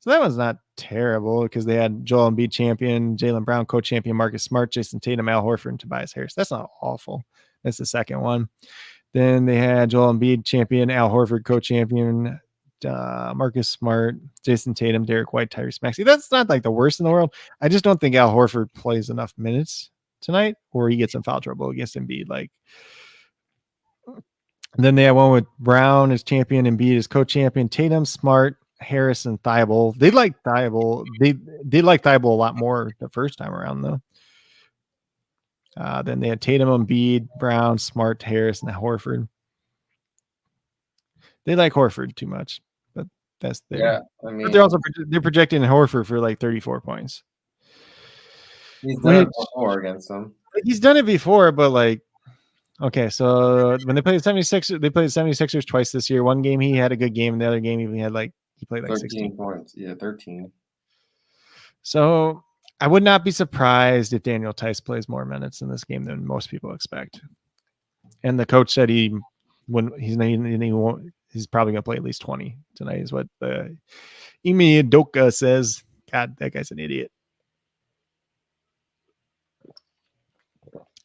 So that one's not terrible because they had Joel Embiid champion, Jaylen Brown co-champion, Marcus Smart, Jason Tatum, Al Horford, and Tobias Harris. That's not awful. That's the second one. Then they had Joel Embiid champion, Al Horford co-champion, Marcus Smart, Jason Tatum, Derek White, Tyrese Maxey. That's not like the worst in the world. I just don't think Al Horford plays enough minutes tonight or he gets in foul trouble against Embiid. Like, then they have one with Brown as champion, Embiid as co-champion, Tatum, Smart, Harris, and Thibault. They like Thibault. They like Thibault a lot more the first time around though. Then they had Tatum, Embiid, Brown, Smart, Harris, and Horford. They like Horford too much, but that's their. Yeah, I mean, but they're projecting Horford for like 34 points. He's done it before against them. He's done it before, but like, okay, so when they played 76ers twice this year. One game he had a good game, and the other game he played like 13 16 points. Yeah, 13. So I would not be surprised if Daniel Tice plays more minutes in this game than most people expect. And the coach said he's probably going to play at least 20 tonight is what the Ime Udoka says. God, that guy's an idiot.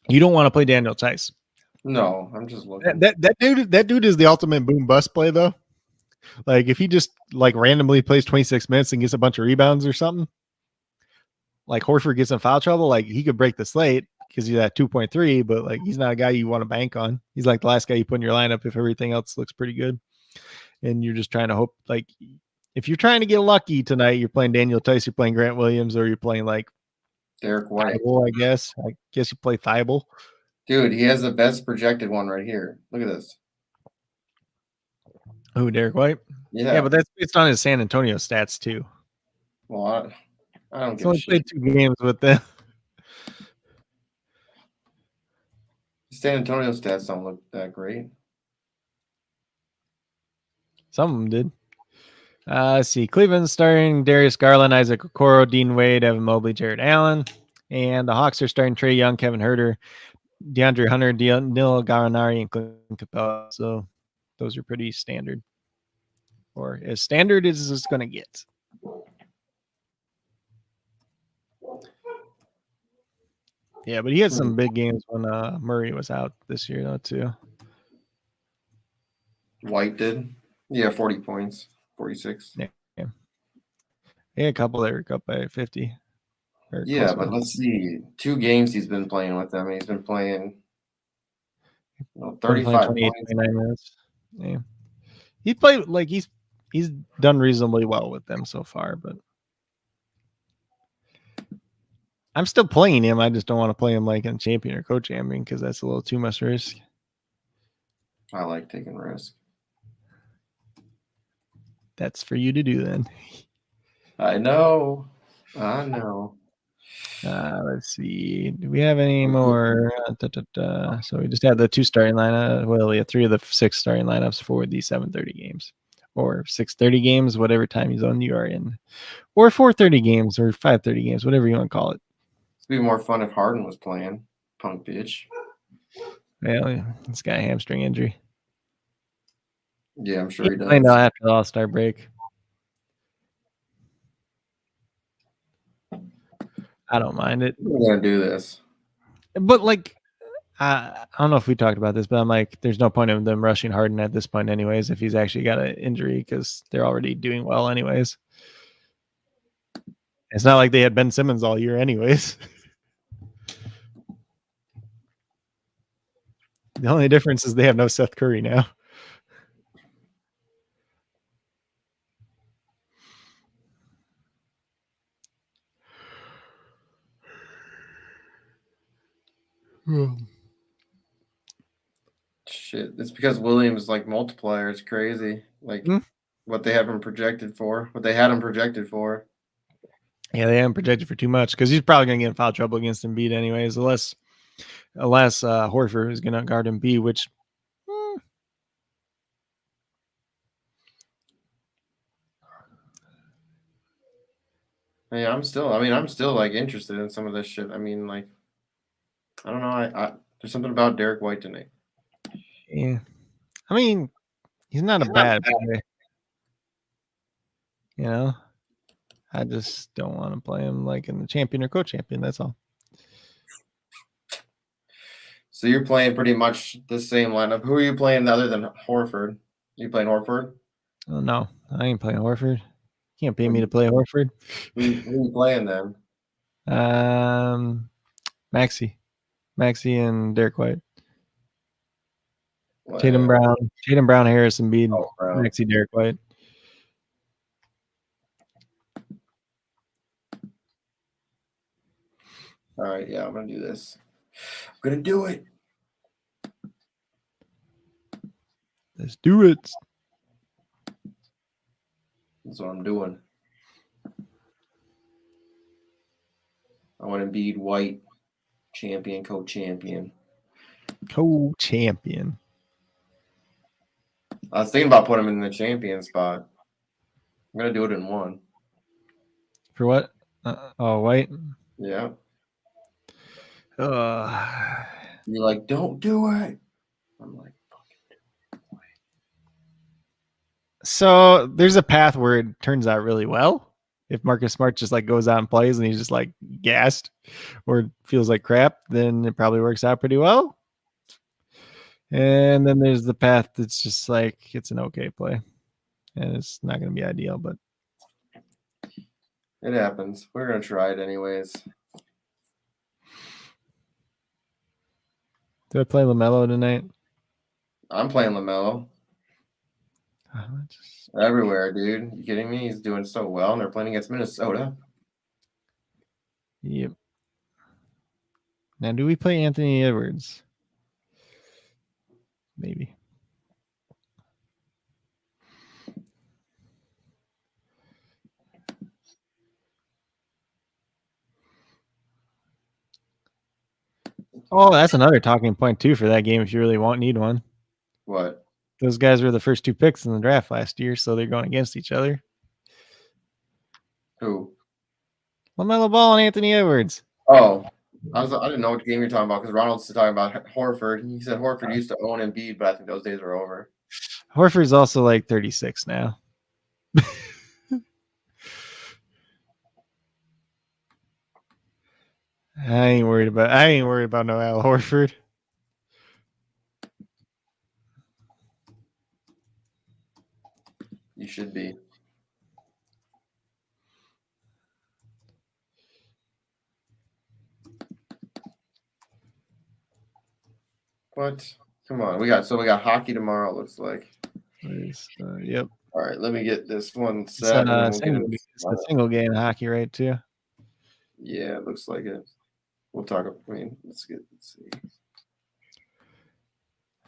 You don't want to play Daniel Tice. No, I'm just looking. That dude is the ultimate boom bust play though. Like if he just like randomly plays 26 minutes and gets a bunch of rebounds or something, like Horford gets in foul trouble, like he could break the slate because he's at 2.3, but like he's not a guy you want to bank on. He's like the last guy you put in your lineup if everything else looks pretty good. And you're just trying to hope, like, if you're trying to get lucky tonight, you're playing Daniel Tice, you're playing Grant Williams, or you're playing like Derek White. Thibault, I guess you play Thibault. Dude, he has the best projected one right here. Look at this. Oh, Derek White? Yeah, but that's based on his San Antonio stats too. Well, I don't give a shit. Played 2 games with them. San Antonio stats don't look that great. Some of them did. Let's see. Cleveland starting Darius Garland, Isaac Okoro, Dean Wade, Evan Mobley, Jared Allen. And the Hawks are starting Trae Young, Kevin Huerter, DeAndre Hunter, Neil Gallinari, and Clint Capella. So those are pretty standard. Or as standard as it's going to get. Yeah, but he had some big games when Murray was out this year, though, too. White did? Yeah, 40 points, 46. Yeah. Yeah, a couple that were up by 50. Yeah, but let's see. 2 games he's been playing with them. He's been playing. Well, Been playing 35 28, points. 29 minutes. Yeah. He played like he's done reasonably well with them so far, but I'm still playing him. I just don't want to play him like in champion or co-champion because that's a little too much risk. I like taking risk. That's for you to do then. I know. I know. Let's see. Do we have any more? So we just had the 2 starting lineup. Well, we have 3 of the 6 starting lineups for the 7:30 games, or 6:30 games, whatever time zone you are in, or 4:30 games, or 5:30 games, whatever you want to call it. It'd be more fun if Harden was playing. Punk bitch. Well, he's got a hamstring injury. Yeah, I'm sure he I does. know after the All-Star break. I don't mind it. We're gonna do this. But like, I don't know if we talked about this, but I'm like, there's no point in them rushing Harden at this point, anyways, if he's actually got an injury because they're already doing well, anyways. It's not like they had Ben Simmons all year, anyways. The only difference is they have no Seth Curry now. Shit. It's because Williams like multiplier is crazy. Like what they have him projected for. What they had him projected for. Yeah, they haven't projected for too much because he's probably going to get in foul trouble against Embiid anyways, unless Horford is going to guard Embiid, which Yeah, I'm still like interested in some of this shit. I mean, like, I don't know. I there's something about Derek White tonight. yeah. I mean, he's not a bad player. You know? I just don't want to play him like in the champion or co-champion. That's all. So you're playing pretty much the same lineup. Who are you playing other than Horford? You playing Horford? Oh, no, I ain't playing Horford. Can't pay me to play Horford. Who you playing then? Maxey and Derek White. What? Tatum Brown, Harrison Embiid, Brown. Maxey, Derek White. All right, yeah, I'm gonna do this. I'm gonna do it. Let's do it. That's what I'm doing. I want Embiid, White, champion, co-champion. Co-champion. I was thinking about putting him in the champion spot. I'm gonna do it in one. For what? White. Yeah. You're like, don't do it. I'm like, so there's a path where it turns out really well. If Marcus Smart just like goes out and plays and he's just like gassed or feels like crap, then it probably works out pretty well. And then there's the path that's just like it's an okay play. And it's not going to be ideal, but it happens. We're gonna try it anyways. do I play LaMelo tonight? I'm playing LaMelo. Everywhere, dude. You kidding me? He's doing so well, and they're playing against Minnesota. Yep. Now, do we play Anthony Edwards? Maybe. Oh, that's another talking point too for that game if you really need one. What? Those guys were the first 2 picks in the draft last year, so they're going against each other. Who? LaMelo Ball and Anthony Edwards. Oh, I didn't know what game you're talking about because Ronald's talking about Horford. He said Horford used to own Embiid, but I think those days are over. Horford's also like 36 now. I ain't worried about no Al Horford. You should be. What? Come on. We got hockey tomorrow, it looks like. Yep. All right, let me get this one set. It's a single game hockey, right, too? Yeah, it looks like it. We'll talk. I mean, let's see.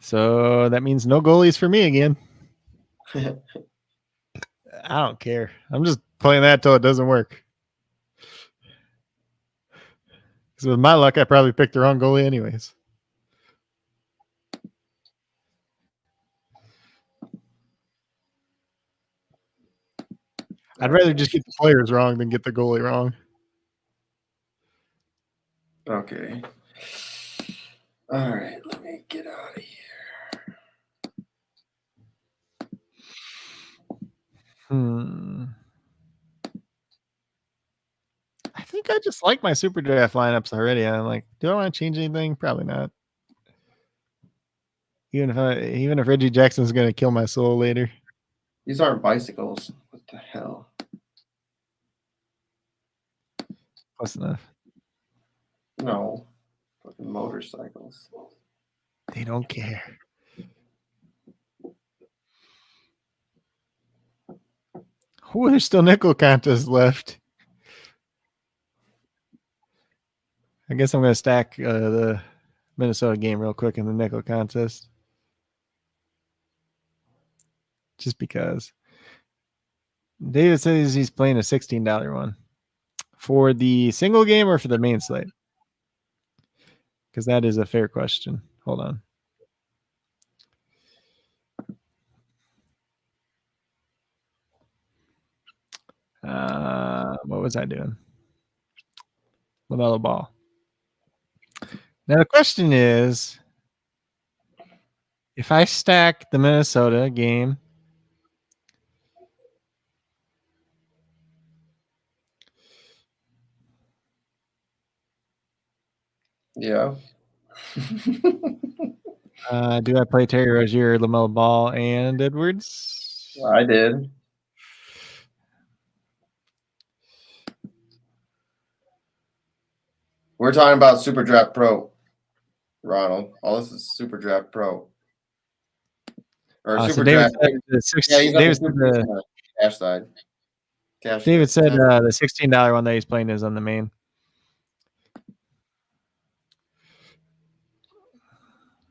So that means no goalies for me again. I don't care. I'm just playing that till it doesn't work. Because with my luck, I probably picked the wrong goalie anyways. I'd rather just get the players wrong than get the goalie wrong. Okay. All right, let me get out of here. I think I just like my super draft lineups already. I'm like, do I want to change anything? Probably not. Even if Reggie Jackson's going to kill my soul later. These aren't bicycles. What the hell? Close enough. No. Fucking motorcycles. They don't care. Oh, there's still nickel contests left. I guess I'm going to stack the Minnesota game real quick in the nickel contest. Just because. David says he's playing a $16 one. For the single game or for the main slate? Because that is a fair question. Hold on. What was I doing? LaMelo Ball. Now the question is, if I stack the Minnesota game, Yeah. do I play Terry Rozier, LaMelo Ball, and Edwards? I did. We're talking about SuperDraft Pro, Ronald. All this is SuperDraft Pro. Or SuperDraft. David said the cash side. David said the $16 one that he's playing is on the main.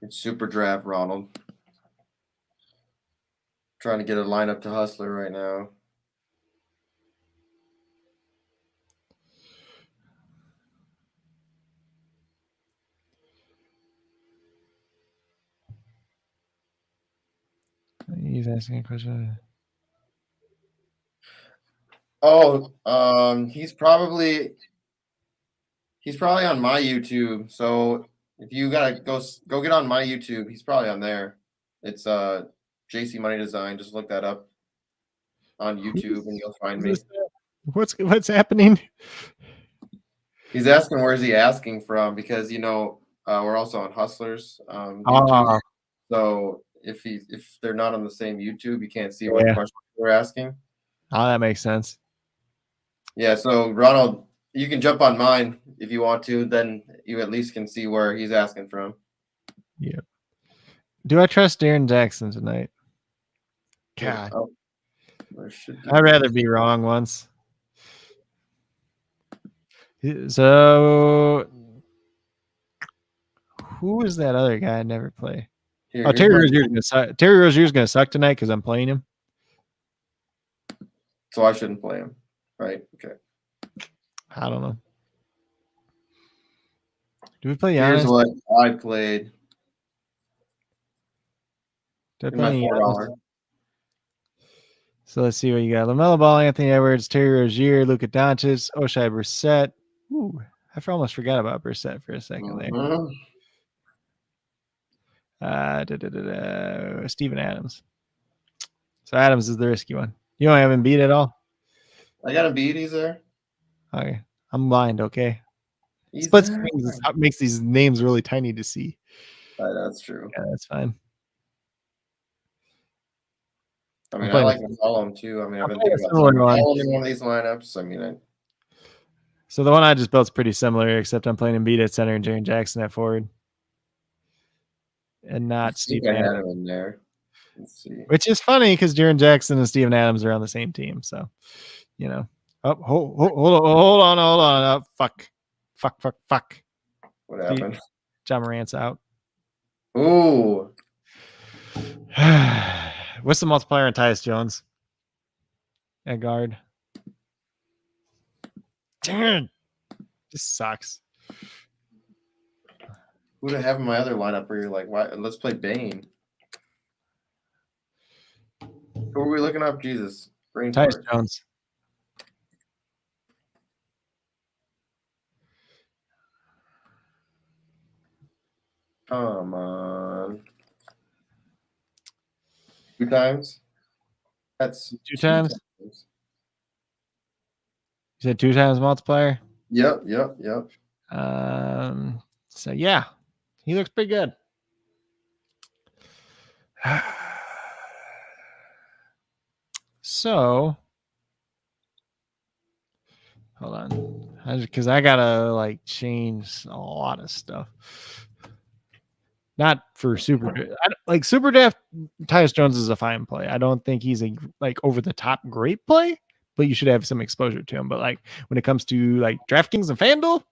It's SuperDraft, Ronald. Trying to get a lineup to Hustler right now. He's asking a question. Oh, he's probably on my YouTube. So if you gotta go get on my YouTube, he's probably on there. It's JC Money Design. Just look that up on YouTube and you'll find me. What's happening? He's asking where is he asking from because we're also on Hustlers YouTube. So if they're not on the same YouTube, you can't see what questions we're asking. Oh, that makes sense. Yeah, so Ronald, you can jump on mine if you want to, then you at least can see where he's asking from. Yeah. Do I trust Darren Jackson tonight? God. Oh, I'd rather be wrong once. So who is that other guy I never play? Terry Rozier's gonna suck. Terry Rozier's gonna suck tonight because I'm playing him. So I shouldn't play him, right? Okay. I don't know. Do we play Giannis? Here's what I played. Did I play $4? So let's see what you got. LaMelo Ball, Anthony Edwards, Terry Rozier, Luka Doncic, Oshai Brissett. Ooh, I almost forgot about Brissett for a second there. Steven Adams. So Adams is the risky one. You don't have Embiid at all? I got Embiid. He's there. Okay. I'm blind, okay? Split screens makes these names really tiny to see. That's true. Yeah, that's fine. I mean, I like to follow him too. I mean, I've been thinking about following one of these lineups. I mean, so the one I just built is pretty similar, except I'm playing Embiid at center and Jaren Jackson at forward. and not I think Steven I had Adams. him in there. Let's see. Which is funny because Jaren Jackson and Steven Adams are on the same team. So, you know. Oh, hold on. Oh, fuck. What happened? John Morant's out. Ooh. What's the multiplier on Tyus Jones at guard? Damn. This sucks. Who do I have in my other lineup where you're like, why? Let's play Bane. Who are we looking up? Jesus. Brain Tyus fart. Jones. Come on. 2 times? That's 2 times? You said 2 times multiplier? Yep. So yeah, he looks pretty good. So hold on, because I gotta like change a lot of stuff. Not for SuperDraft. Tyus Jones is a fine play. I don't think he's a like over the top great play, but you should have some exposure to him. But like when it comes to like DraftKings and FanDuel,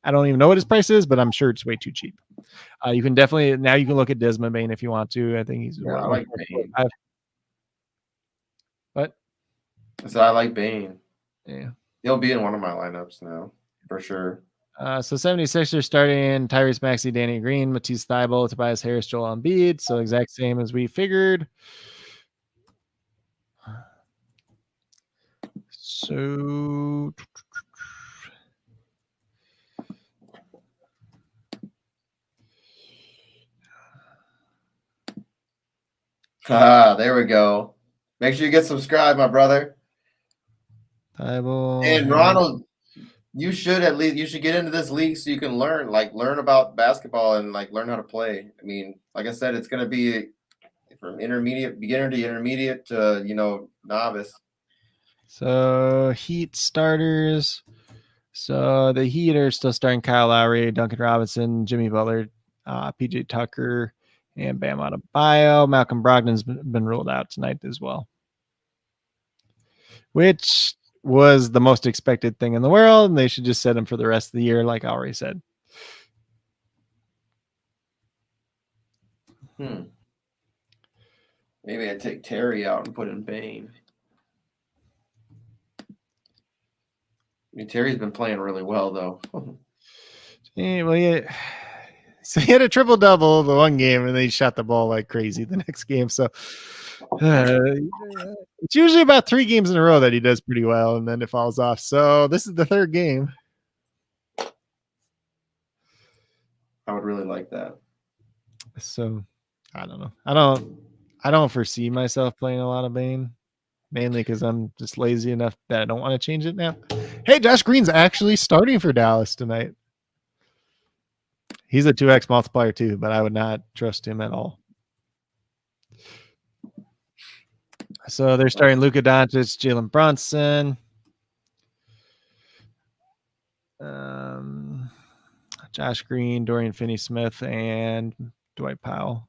I don't even know what his price is, but I'm sure it's way too cheap. You can definitely now you can look at Desmond Bain if you want to. I think he's I like Bane. What? So I like Bane. Yeah. He'll be in one of my lineups now, for sure. So 76ers starting Tyrese Maxey, Danny Green, Matisse Thybulle, Tobias Harris, Joel Embiid. So exact same as we figured. So There we go. Make sure you get subscribed, my brother. Thybulle, And Ronald, you should get into this league so you can learn about basketball and like learn how to play. I mean, like I said, it's gonna be from beginner to intermediate to novice. So Heat starters. So the Heat are still starting Kyle Lowry, Duncan Robinson, Jimmy Butler, PJ Tucker, and Bam Adebayo. Malcolm Brogdon's been ruled out tonight as well, which was the most expected thing in the world, and they should just set him for the rest of the year, like I already said. Maybe I take Terry out and put in Bane. I mean, Terry's been playing really well, though. Yeah, well, yeah. So he had a triple double the one game, and then he shot the ball like crazy the next game. So it's usually about 3 games in a row that he does pretty well, and then it falls off. So this is the 3rd game. I would really like that. So I don't know. I don't foresee myself playing a lot of Bane, mainly because I'm just lazy enough that I don't want to change it now. Hey, Josh Green's actually starting for Dallas tonight. He's a 2x multiplier too, but I would not trust him at all. So they're starting Luka Doncic, Jalen Brunson, Josh Green, Dorian Finney-Smith, and Dwight Powell.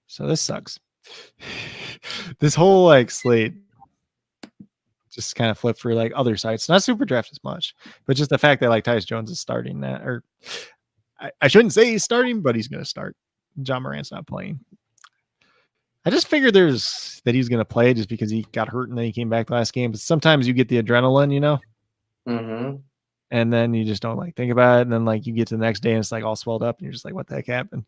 So this sucks. This whole like slate just kind of flipped for like other sites, not SuperDraft as much, but just the fact that like Tyus Jones is starting that, or I shouldn't say he's starting, but he's going to start. John Morant's not playing. I just figured that he's going to play just because he got hurt and then he came back last game. But sometimes you get the adrenaline, and then you just don't like think about it. And then like you get to the next day and it's like all swelled up and you're just like, what the heck happened?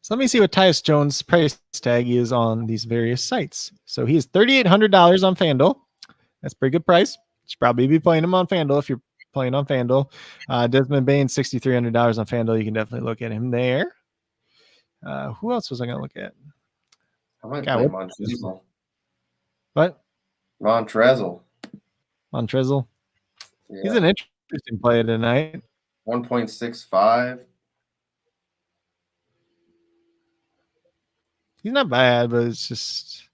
So let me see what Tyus Jones' price tag is on these various sites. So he is $3,800 on FanDuel. That's a pretty good price. You should probably be playing him on FanDuel if you're playing on FanDuel. Desmond Bain, $6,300 on FanDuel. You can definitely look at him there. Who else was I going to look at? I might play Montrezl. What? Montrezl. Yeah. He's an interesting player tonight. 1.65. He's not bad, but it's just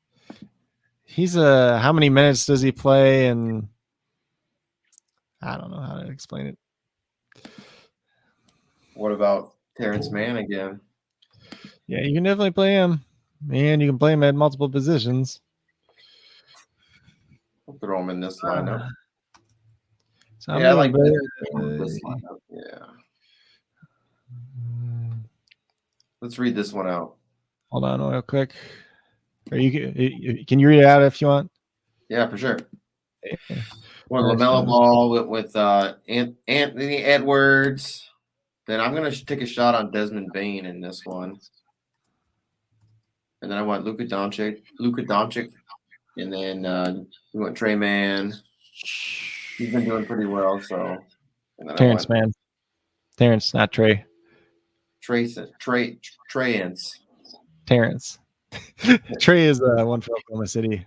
how many minutes does he play? And I don't know how to explain it. What about Terrence Mann again? Yeah, you can definitely play him, and you can play him at multiple positions. I'll throw him in this lineup. So I'm I like doing this lineup. Yeah. Let's read this one out. Hold on real quick. Or can you read it out if you want? Yeah, for sure. Yeah. Well, LaMelo Ball with Anthony Edwards. Then I'm going to take a shot on Desmond Bain in this one. And then I want Luka Doncic. And then we want Trey Mann. He's been doing pretty well. So, and then Terrence Mann. Terrence, not Trey. Treyance. Terrence. Trey is one for Oklahoma City.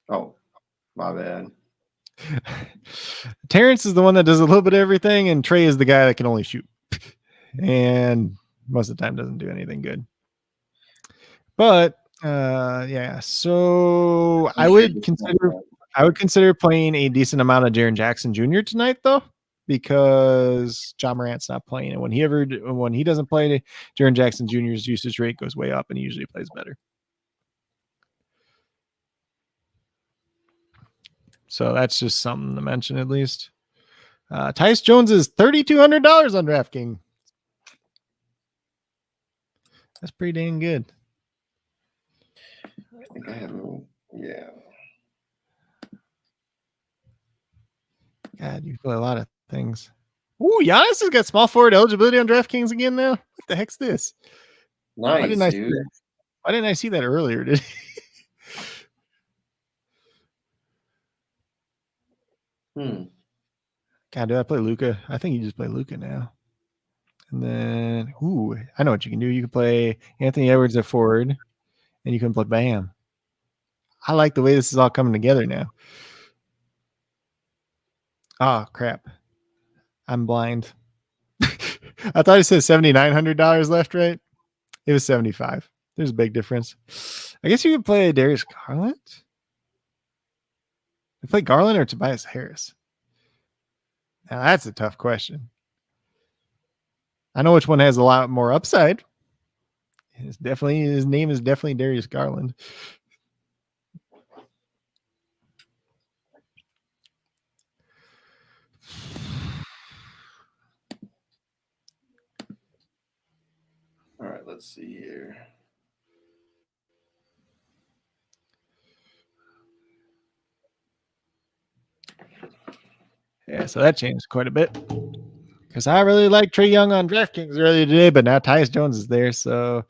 Oh, my bad. Terrence is the one that does a little bit of everything, and Trey is the guy that can only shoot. And most of the time doesn't do anything good. But yeah, so I would consider playing a decent amount of Jaren Jackson Jr. tonight, though, because John Morant's not playing, and when he doesn't play, Jaren Jackson Jr.'s usage rate goes way up, and he usually plays better. So that's just something to mention, at least. Tyus Jones is $3,200 on DraftKings. That's pretty dang good. I think I have, yeah. God, you play a lot of things. Ooh, Giannis has got small forward eligibility on DraftKings again now. What the heck's this? Nice, Why didn't I see that earlier? Did God, do I play Luka? I think you just play Luka now. And then, I know what you can do. You can play Anthony Edwards at forward, and you can play Bam. I like the way this is all coming together now. Oh, crap. I'm blind. I thought it said $7,900 left, right? It was $75. There's a big difference. I guess you could play Darius Garland. You play Garland or Tobias Harris? Now, that's a tough question. I know which one has a lot more upside. His name is definitely Darius Garland. All right, let's see here. Yeah, so that changed quite a bit. Because I really like Trae Young on DraftKings earlier today, but now Tyus Jones is there, so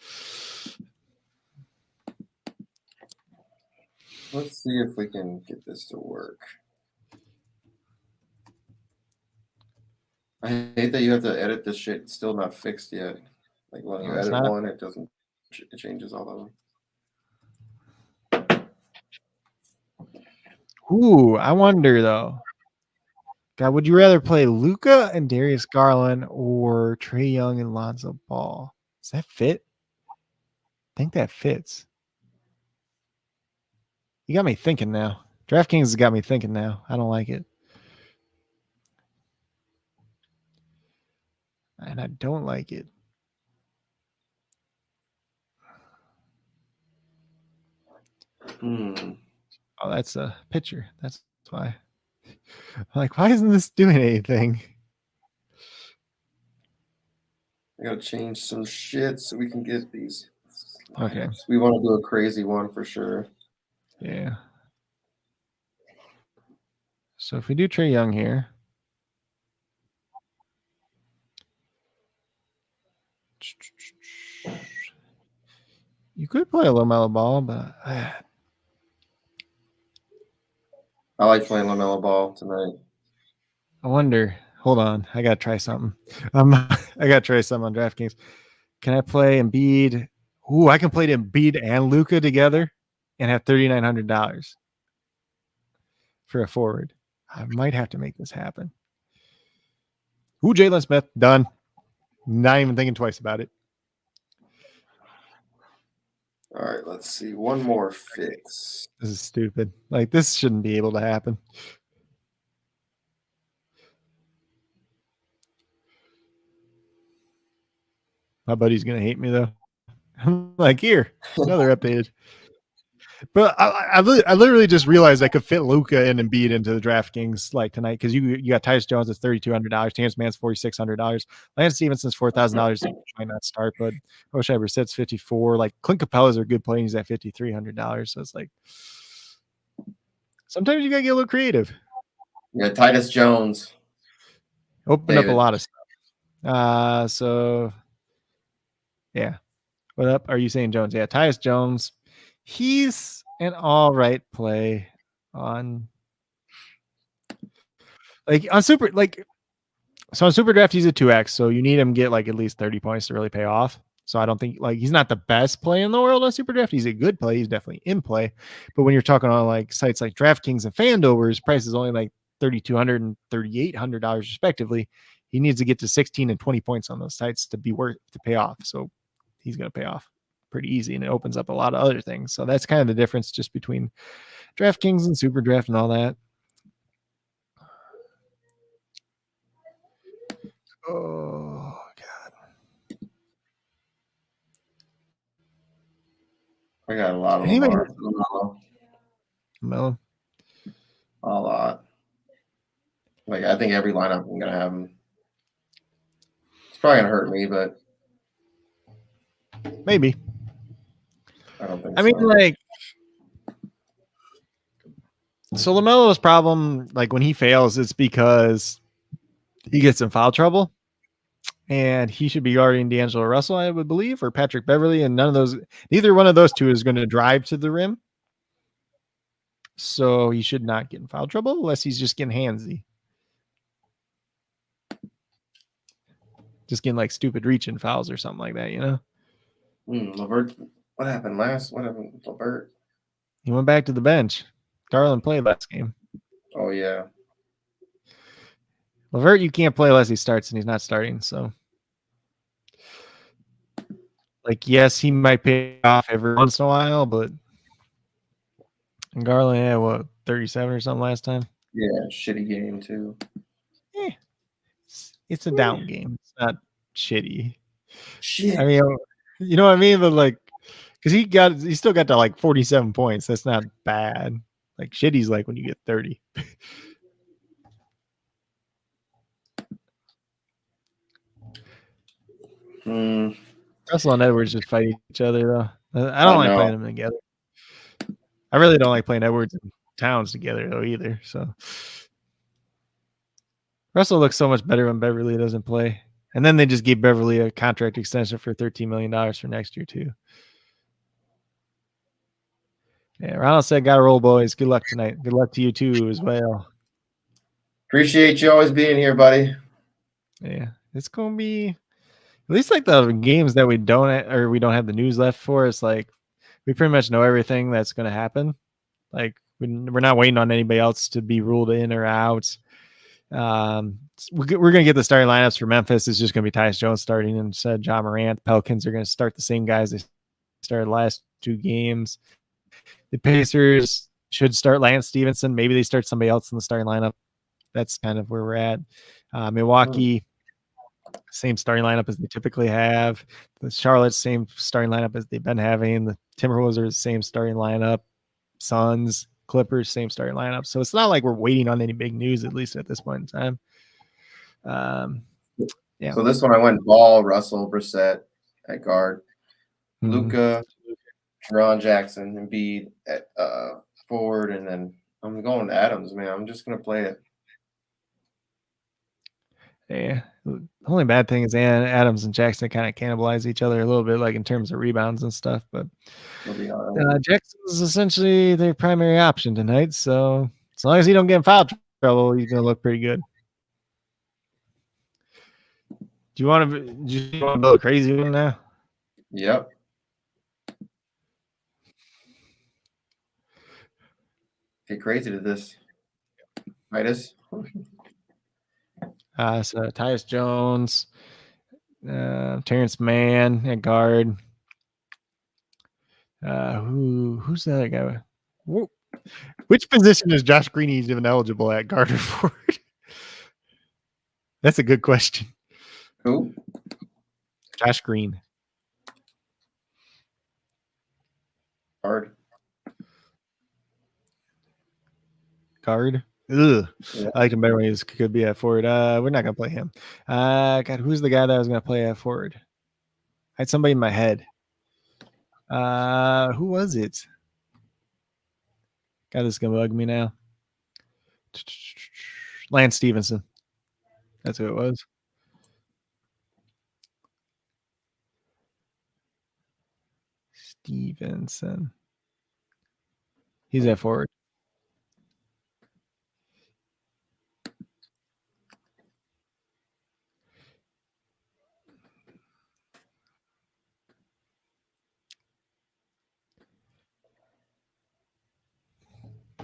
let's see if we can get this to work. I hate that you have to edit this shit. It's still not fixed yet. Like when you edit one, it doesn't. It changes all of them. Ooh, I wonder though. God, would you rather play Luka and Darius Garland or Trae Young and Lonzo Ball? Does that fit? I think that fits. You got me thinking now. DraftKings has got me thinking now. I don't like it. And I don't like it. Oh, that's a picture. That's why. I'm like, why isn't this doing anything? I gotta change some shit so we can get these. Okay. We want to do a crazy one for sure. Yeah. So if we do Trae Young here. You could play a LaMelo Ball, but I like playing LaMelo Ball tonight. I wonder. Hold on, I gotta try something. I gotta try something on DraftKings. Can I play Embiid? Ooh, I can play Embiid and Luka together and have $3,900 for a forward. I might have to make this happen. Ooh, Jalen Smith, done. Not even thinking twice about it. All right, let's see. One more fix. This is stupid. Like, this shouldn't be able to happen. My buddy's gonna hate me though. I'm like, here, another updated. But I literally just realized I could fit Luka and Embiid into the DraftKings like tonight because you got Tyus Jones at $3,200, Terrence Mann's $4,600, Lance Stevenson's $4,000. Might not start, but Oshae Brissett's $54. Like Clint Capella's a good play. He's at $5,300. So it's like sometimes you gotta get a little creative. Yeah, Titus Jones Open up a lot of stuff. So yeah. What up? Are you saying Jones? Yeah, Tyus Jones. He's an all right play on SuperDraft, he's a 2x, so you need him to get like at least 30 points to really pay off. So I don't think like he's not the best play in the world on SuperDraft. He's a good play. He's definitely in play. But when you're talking on like sites like DraftKings and FanDuel, where his price is only like $3,200 and $3,800 respectively, he needs to get to 16 and 20 points on those sites to be worth to pay off. So he's going to pay off pretty easy, and it opens up a lot of other things. So that's kind of the difference just between DraftKings and SuperDraft and all that. Oh God! I got a lot of Melon. A lot. Like I think every lineup I'm gonna have him. It's probably gonna hurt me, but maybe. I don't think. I mean, like, so LaMelo's problem, like when he fails, it's because he gets in foul trouble, and he should be guarding D'Angelo Russell, I would believe, or Patrick Beverly, and neither one of those two is going to drive to the rim. So he should not get in foul trouble unless he's just getting handsy. Just getting like stupid reaching fouls or something like that, you know? LeVert, what happened with LeVert? He went back to the bench. Garland played last game. Oh, yeah. LeVert, you can't play unless he starts, and he's not starting, so. Like, yes, he might pay off every once in a while, but Garland had, what, 37 or something last time? Yeah, shitty game, too. It's a down game. It's not shitty. Shit. I mean, you know what I mean? But like, because he still got to like 47 points. That's not bad. Like shitty's like when you get 30. Russell and Edwards just fight each other though. I don't like playing them together. I really don't like playing Edwards and Towns together though either. So Russell looks so much better when Beverly doesn't play. And then they just gave Beverly a contract extension for $13 million for next year, too. Yeah, Ronald said, got to roll, boys. Good luck tonight. Good luck to you, too, as well. Appreciate you always being here, buddy. Yeah, it's going to be at least like the games that we don't have the news left for. It's like we pretty much know everything that's going to happen. Like we're not waiting on anybody else to be ruled in or out. We're going to get the starting lineups for Memphis. It's just going to be Tyus Jones starting instead of John Morant. The Pelicans are going to start the same guys they started the last two games. The Pacers should start Lance Stevenson. Maybe they start somebody else in the starting lineup. That's kind of where we're at. Milwaukee, same starting lineup as they typically have. The Charlotte, same starting lineup as they've been having. The Timberwolves are the same starting lineup. Suns, Clippers, same starting lineup. So it's not like we're waiting on any big news, at least at this point in time. Yeah. So this one I went Ball, Russell, Brissett at guard, Luka, Ron Jackson, Embiid at forward, and then I'm going Adams, man. I'm just gonna play it. Yeah. The only bad thing is Adams and Jackson kind of cannibalize each other a little bit, like in terms of rebounds and stuff. But Jackson's essentially their primary option tonight. So as long as he don't get in foul trouble, he's gonna look pretty good. Do you want to go crazy one now? Yep. Get crazy to this. Titus. So Tyus Jones, Terrence Mann at guard. Who's the other guy? Which position is Josh Green even eligible at, guard or forward? That's a good question. Who? Josh Green. Hard. Guard. Ugh. Yeah. I liked him better when he could be at forward. We're not gonna play him. God, who's the guy that I was gonna play at forward? I had somebody in my head. Who was it? God, this is gonna bug me now. Lance Stevenson. That's who it was. Stevenson. He's at forward.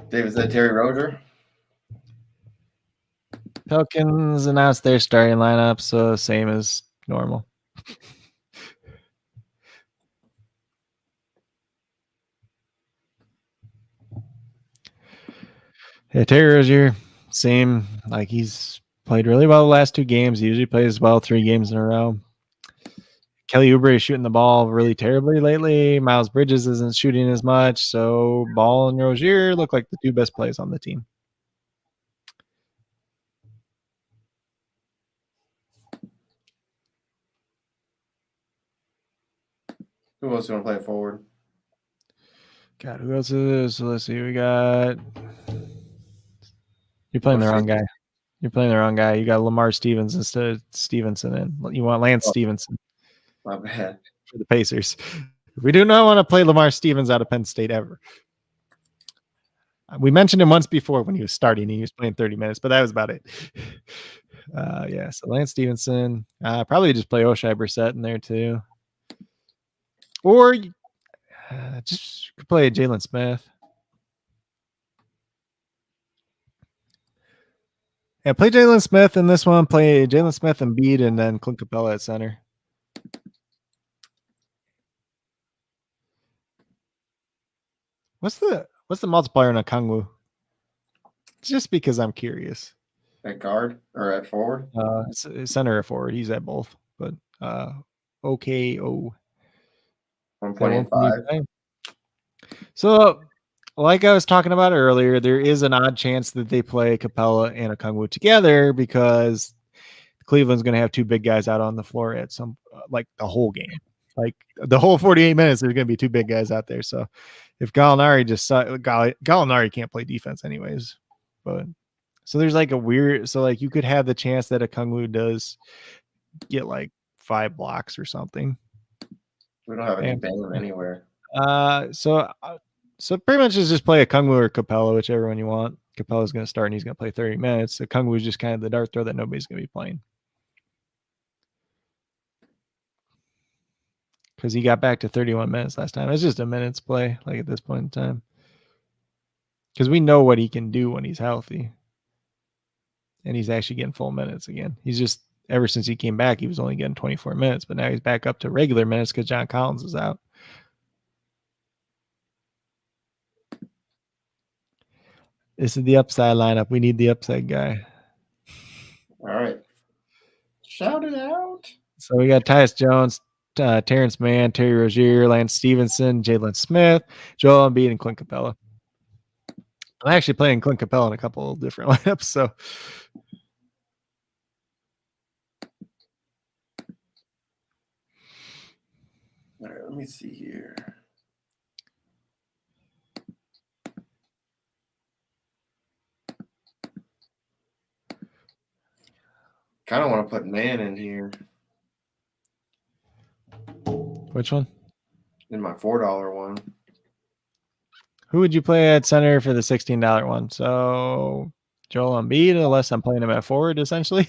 David said Terry Rozier. Pelicans announced their starting lineup, so same as normal. Yeah, Terry Rozier, same. Like he's played really well the last 2 games. He usually plays well 3 games in a row. Kelly Oubre is shooting the ball really terribly lately. Miles Bridges isn't shooting as much. So Ball and Rozier look like the 2 best players on the team. Who else you want to play forward? God, who else is? So let's see. We got. You're playing the wrong guy. You're playing the wrong guy. You got Lamar Stevens instead of Stevenson in. You want Lance Stevenson My bad. for the Pacers. We do not want to play Lamar Stevens out of Penn State ever. We mentioned him once before when he was starting. He was playing 30 minutes, but that was about it. Yeah, so Lance Stevenson. Probably just play Oshai Brissett in there too. Or just play Jalen Smith. Yeah, play Jalen Smith in this one. Play Jalen Smith and Embiid, and then Clint Capella at center. What's the multiplier in a Kangwoo? Just because I'm curious. At guard or at forward? It's center or forward. He's at both. But OKO. 1.85. So, like I was talking about earlier, there is an odd chance that they play Capella and Okongwu together because Cleveland's going to have 2 big guys out on the floor at some like the whole game. Like the whole 48 minutes, there's going to be 2 big guys out there. So if Gallinari Gallinari can't play defense anyways, but so there's like a weird, so like you could have the chance that Okongwu does get like 5 blocks or something. We don't have any Bane anywhere. So pretty much is just play Okongwu or Capella, whichever one you want. Capella's going to start and he's going to play 30 minutes. Okongwu is just kind of the dart throw that nobody's going to be playing. Because he got back to 31 minutes last time. It's just a minute's play, like at this point in time. Because we know what he can do when he's healthy. And he's actually getting full minutes again. He's just, ever since he came back, he was only getting 24 minutes. But now he's back up to regular minutes because John Collins is out. This is the upside lineup. We need the upside guy. All right. Shout it out. So we got Tyus Jones, Terrence Mann, Terry Rozier, Lance Stevenson, Jalen Smith, Joel Embiid, and Clint Capella. I'm actually playing Clint Capella in a couple of different lineups. So all right, let me see here. Kind of want to put Man in here. which one? In my $4 one. Who would you play at center for the $16 one? So Joel Embiid, unless I'm playing him at forward, essentially.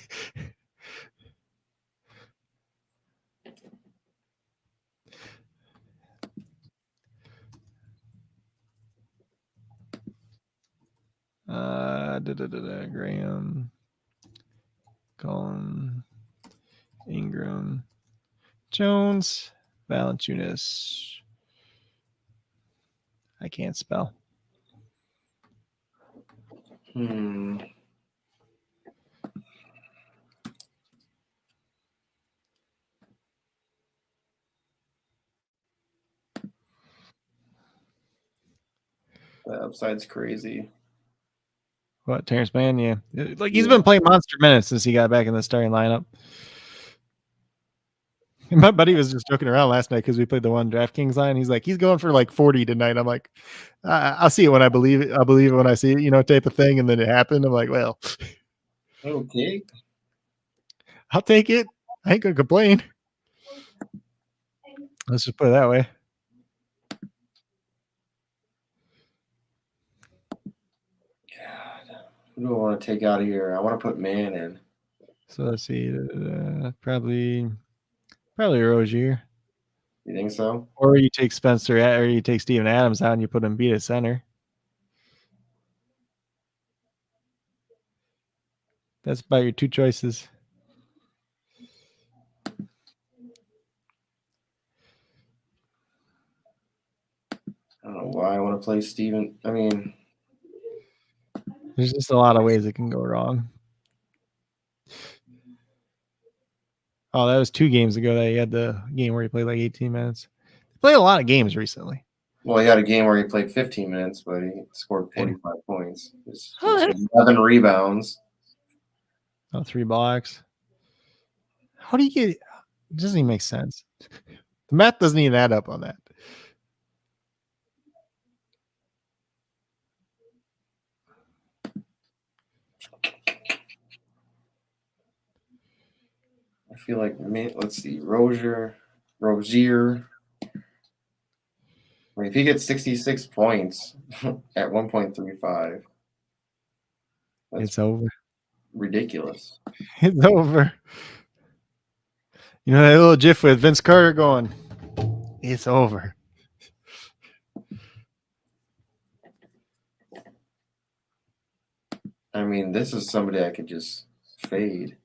Graham, Colin, Ingram, Jones, Valanciunas. I can't spell. The upside's crazy. What, Terrence Mann? Yeah. Like he's been playing monster minutes since he got back in the starting lineup. My buddy was just joking around last night because we played the one DraftKings line. He's like, he's going for like 40 tonight. I'm like, I'll see it when I believe it. I'll believe it when I see it, type of thing. And then it happened. I'm like, well, okay, I'll take it. I ain't gonna complain. Let's just put it that way. God, who do I want to take out of here? I want to put Man in. So let's see. Probably Rozier. You think so? Or you take Spencer, or you take Steven Adams out and you put him beat at center. That's about your two choices. I don't know why I want to play Steven. I mean, there's just a lot of ways it can go wrong. Oh, that was 2 games ago that he had the game where he played like 18 minutes. He played a lot of games recently. well, he had a game where he played 15 minutes, but he scored 45 points. 11 rebounds. 3 blocks. How do you get it? It doesn't even make sense. The math doesn't even add up on that. I feel like, let's see, Rozier. I mean, if he gets 66 points at 1.35, It's over. ridiculous. It's over. That little gif with Vince Carter going, it's over. I mean, this is somebody I could just fade.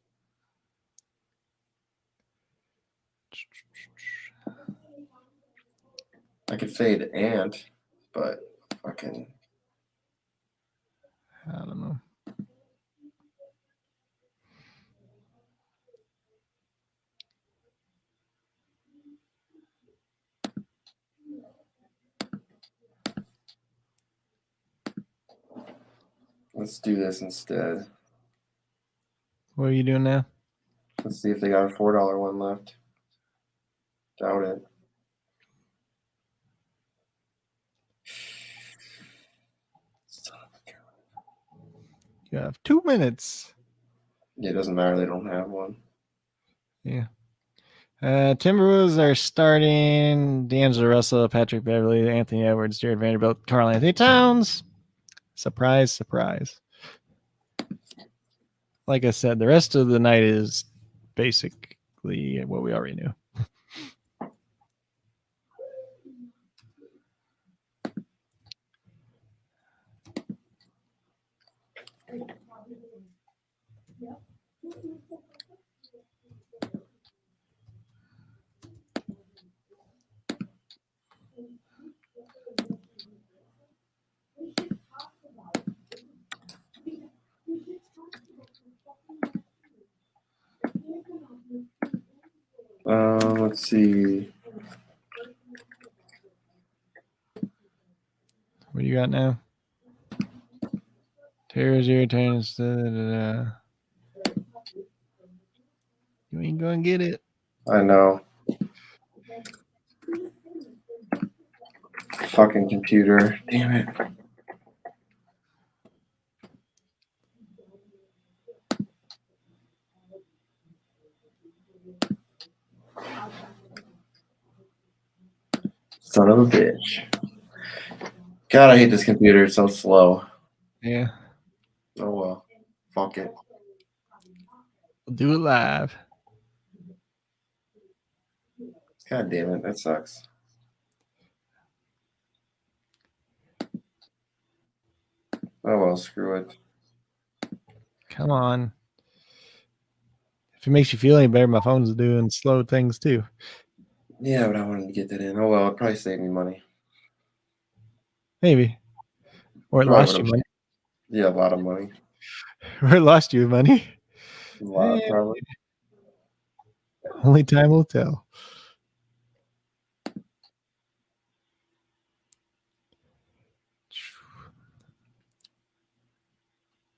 I could fade Ant, but fucking. I don't know. Let's do this instead. What are you doing now? Let's see if they got a $4 one left. Doubt it. You have 2 minutes. Yeah, it doesn't matter. They don't have one. Yeah. Timberwolves are starting D'Angelo Russell, Patrick Beverly, Anthony Edwards, Jared Vanderbilt, Karl Anthony Towns. Surprise, surprise. Like I said, the rest of the night is basically what we already knew. Let's see. What do you got now? Tears your turns. You ain't gonna get it. I know. Fucking computer. Damn it. Son of a bitch. God, I hate this computer. It's so slow. Yeah. Oh, well. Fuck it. We'll do it live. God damn it. That sucks. Oh, well. Screw it. Come on. If it makes you feel any better, my phone's doing slow things too. Yeah, but I wanted to get that in. Oh, well. It'd probably save me money. Maybe. Or it Probably lost you would've- money. Yeah, a lot of money. Or it lost you money. A lot, probably. Only time will tell.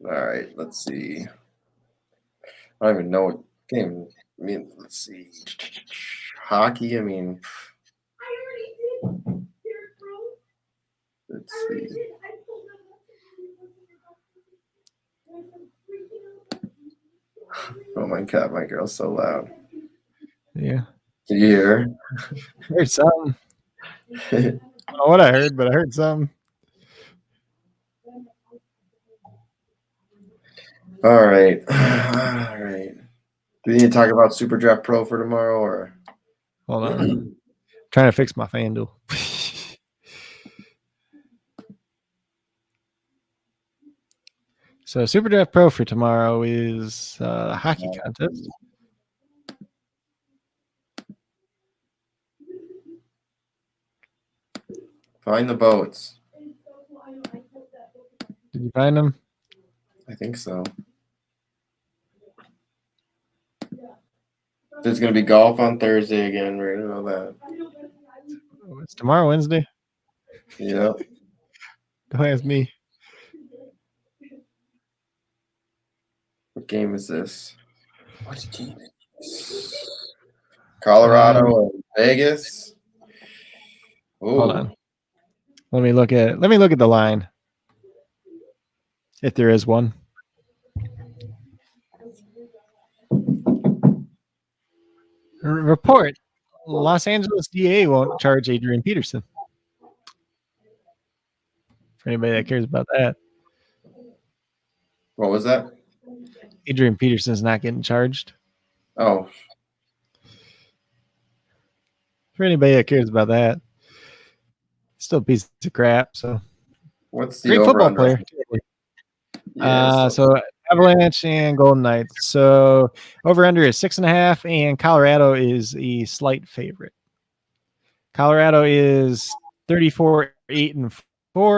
All right, let's see. I don't even know what game. I mean, let's see. Hockey. I mean, let's see. Oh my god, my girl's so loud. Yeah. Can you hear her? I heard something. I don't know what I heard, but I heard something. All right. All right. Do we need to talk about SuperDraft Pro for tomorrow, or? Hold on. Trying to fix my FanDuel. So SuperDraft Pro for tomorrow is a hockey contest. Find the boats. Did you find them? I think so. There's going to be golf on Thursday again. We're going to know that. Oh, it's tomorrow, Wednesday. Yep. Don't ask me. What game is this? What game is this? Colorado and Vegas. Ooh. Hold on. Let me look at the line. If there is one. Report. Los Angeles DA won't charge Adrian Peterson. For anybody that cares about that. What was that? Adrian Peterson's not getting charged. Oh. For anybody that cares about that. Still a piece of crap. So What's the great football player. Yeah, so Avalanche and Golden Knights. So over under is 6.5, and Colorado is a slight favorite. Colorado is 34-8-4,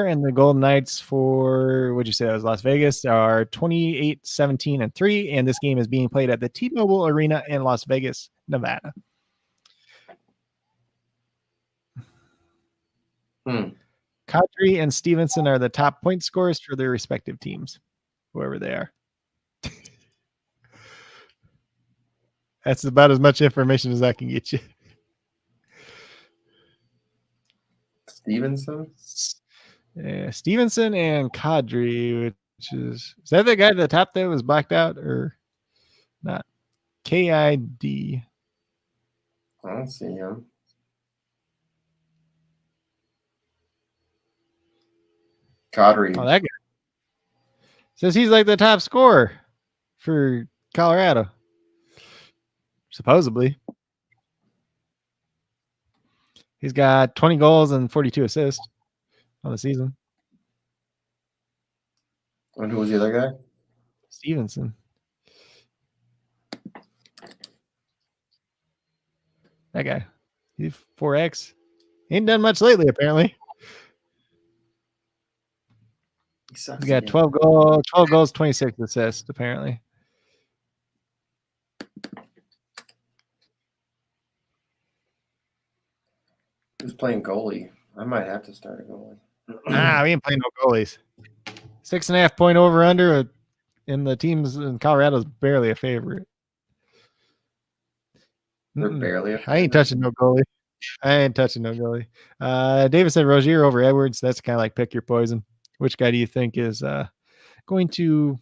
and the Golden Knights for what'd you say that was Las Vegas are 28-17-3, and this game is being played at the T-Mobile Arena in Las Vegas, Nevada. Kadri and Stevenson are the top point scorers for their respective teams, whoever they are. That's about as much information as I can get you. Stevenson? Yeah, Stevenson and Kadri, which is that the guy at the top there was blacked out or not? KID. I don't see him. Kadri. Oh, that guy. Says he's like the top scorer for Colorado. Supposedly. He's got 20 goals and 42 assists on the season. And who was the other guy? Stevenson. That guy. He's 4X. Ain't done much lately, apparently. He's got 12 goals, 26 assists, apparently. Who's playing goalie? I might have to start a goalie. We ain't playing no goalies. 6.5 point over under in the teams in Colorado's barely a favorite. They're barely a favorite. I ain't touching no goalie. David said Rozier over Edwards. That's kind of like pick your poison. Which guy do you think is going to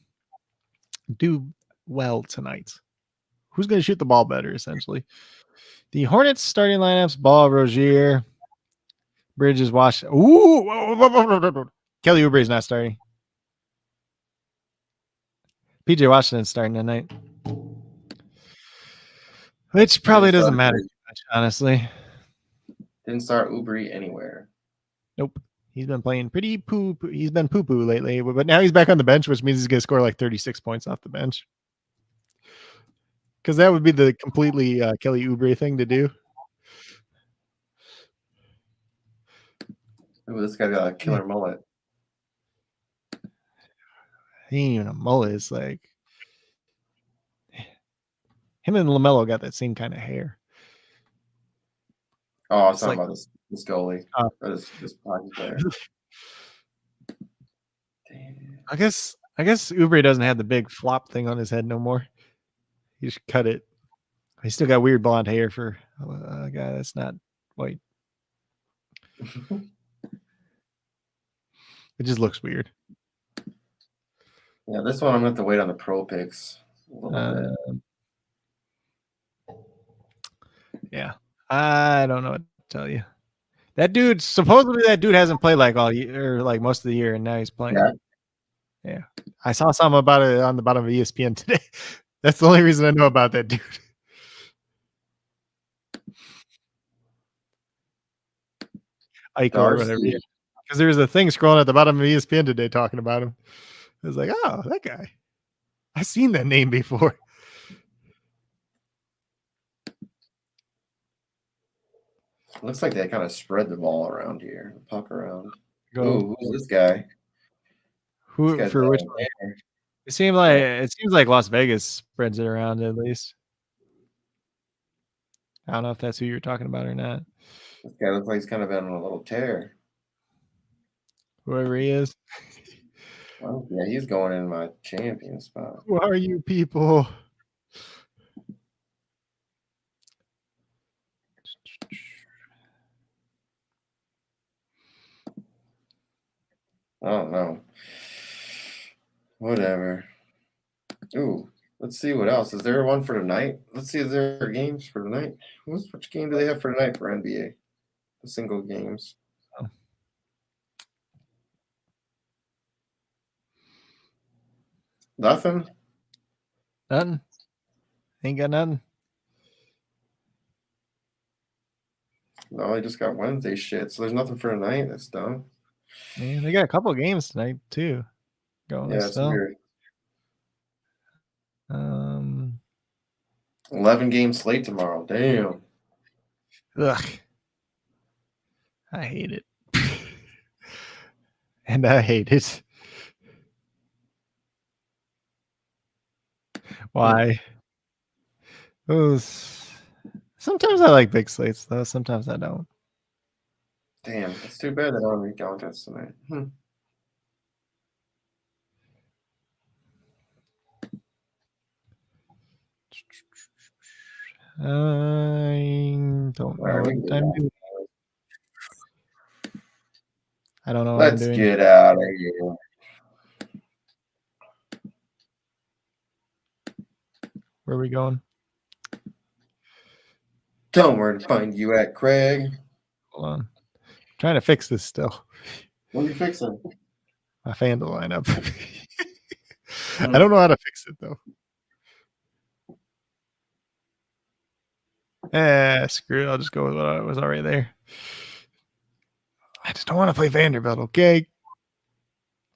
do well tonight? Who's going to shoot the ball better, essentially? The Hornets starting lineups: Ball, Rozier, Bridges, Wash. Ooh, Kelly Oubre is not starting. PJ Washington's starting tonight, which probably doesn't matter too much, honestly. Didn't start Oubre anywhere. Nope. He's been playing pretty poo. He's been poo-poo lately, but now he's back on the bench, which means he's going to score like 36 points off the bench. Because that would be the completely Kelly Oubre thing to do. Ooh, this guy got a killer mullet. He ain't even a mullet. It's like him and LaMelo got that same kind of hair. Oh, I was talking about this goalie. Or this hockey player. I guess I guess Oubre doesn't have the big flop thing on his head no more. He just cut it. He's still got weird blonde hair for a guy that's not white. It just looks weird. Yeah, this one I'm going to have to wait on the pro picks a little bit. Yeah, I don't know what to tell you. That dude, supposedly that dude hasn't played like all year, or like most of the year, and now he's playing. Yeah. I saw something about it on the bottom of ESPN today. That's the only reason I know about that dude. Eichel or whatever. Yeah. Because there was a thing scrolling at the bottom of ESPN today talking about him. I was like, oh, that guy. I've seen that name before. Looks like they kind of spread the ball around here, the puck around. Go. Ooh, who's this guy? Who this for which one? It seems like Las Vegas spreads it around at least. I don't know if that's who you're talking about or not. This guy looks like he's kind of on a little tear. Whoever he is. Well, yeah, he's going in my champion spot. Who are you people? I don't know. Whatever. Ooh, let's see what else. Is there one for tonight? Let's see, is there games for tonight? Which game do they have for tonight for NBA? The single games. Oh. Nothing? Nothing. Ain't got nothing. No, I just got Wednesday shit. So there's nothing for tonight. That's dumb. Man, they got a couple of games tonight too. Going Yeah, it's weird. 11 game slate tomorrow. Damn. Ugh. I hate it. And I hate it. Why? Sometimes I like big slates though. Sometimes I don't. Damn, it's too bad they don't have any contests tonight. I don't know what I'm doing. I don't know what I'm doing. Let's get out of here. Where are we going? Tell them where to find you at, Craig. Hold on. I'm trying to fix this still. What are you fixing? My FanDuel lineup. I don't know how to fix it though. Screw it. I'll just go with what was already there. I just don't want to play Vanderbilt, okay?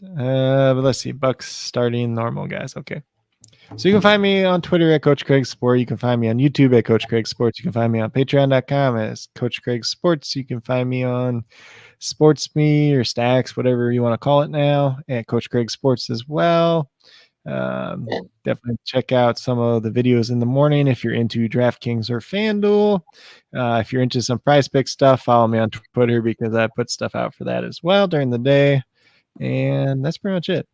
But let's see. Bucks starting normal, guys. Okay. So you can find me on Twitter at Coach Craig Sport. You can find me on YouTube at Coach Craig Sports. You can find me on Patreon.com as Coach Craig Sports. You can find me on SportsMe or Stacks, whatever you want to call it now, at Coach Craig Sports as well. Definitely check out some of the videos in the morning if you're into DraftKings or FanDuel. If you're into some Prize Pick stuff, follow me on Twitter because I put stuff out for that as well during the day. And that's pretty much it.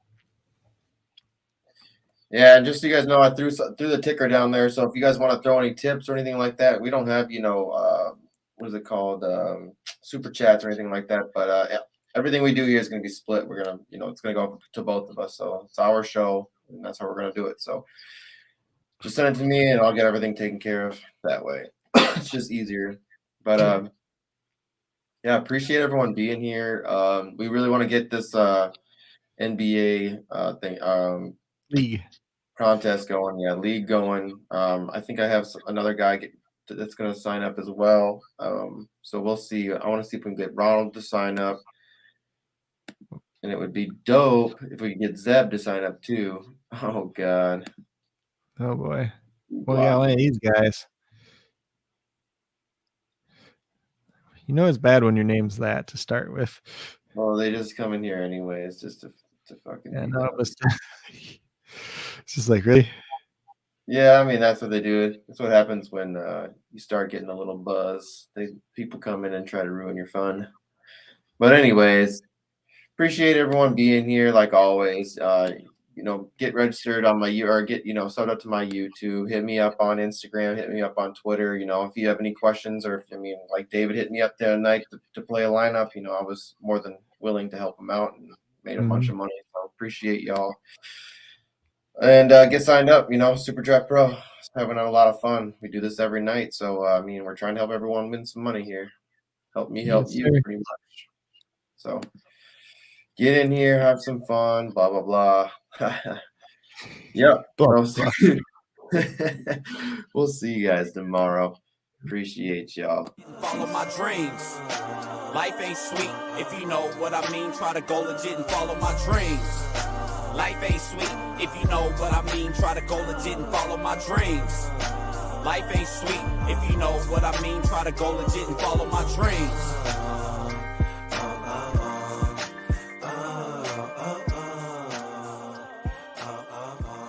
Yeah, and just so you guys know, I threw the ticker down there. So if you guys want to throw any tips or anything like that, we don't have, what is it called? Super chats or anything like that. But everything we do here is going to be split. We're going to, it's going to go to both of us. So it's our show, and that's how we're going to do it. So just send it to me, and I'll get everything taken care of that way. It's just easier. But yeah, appreciate everyone being here. We really want to get this NBA thing League contest going. Yeah, league going. I think I have another guy that's going to sign up as well. So we'll see. I want to see if we can get Ronald to sign up. And it would be dope if we could get Zeb to sign up too. Oh, God. Oh, boy. Well, yeah, one of these guys. You know it's bad when your name's that to start with. Well, they just come in here anyways, just to fucking. Yeah, no, it's just like, really? Yeah, I mean, that's what they do. That's what happens when you start getting a little buzz. People come in and try to ruin your fun. But anyways, appreciate everyone being here like always. get registered on my or get, subbed up to my YouTube, hit me up on Instagram, hit me up on Twitter. If you have any questions, or like David hit me up the other night to play a lineup, I was more than willing to help him out and made a bunch of money. So appreciate y'all. And get signed up, SuperDraft Pro. Having a lot of fun. We do this every night. So, we're trying to help everyone win some money here. Help me help you, pretty much. So get in here, have some fun, blah, blah, blah. Yeah. We'll see you guys tomorrow. Appreciate y'all. Follow my dreams. Life ain't sweet if you know what I mean. Try to go legit and follow my dreams. Life ain't sweet if you know what I mean. Try to go legit and follow my dreams. Life ain't sweet if you know what I mean. Try to go legit and follow my dreams.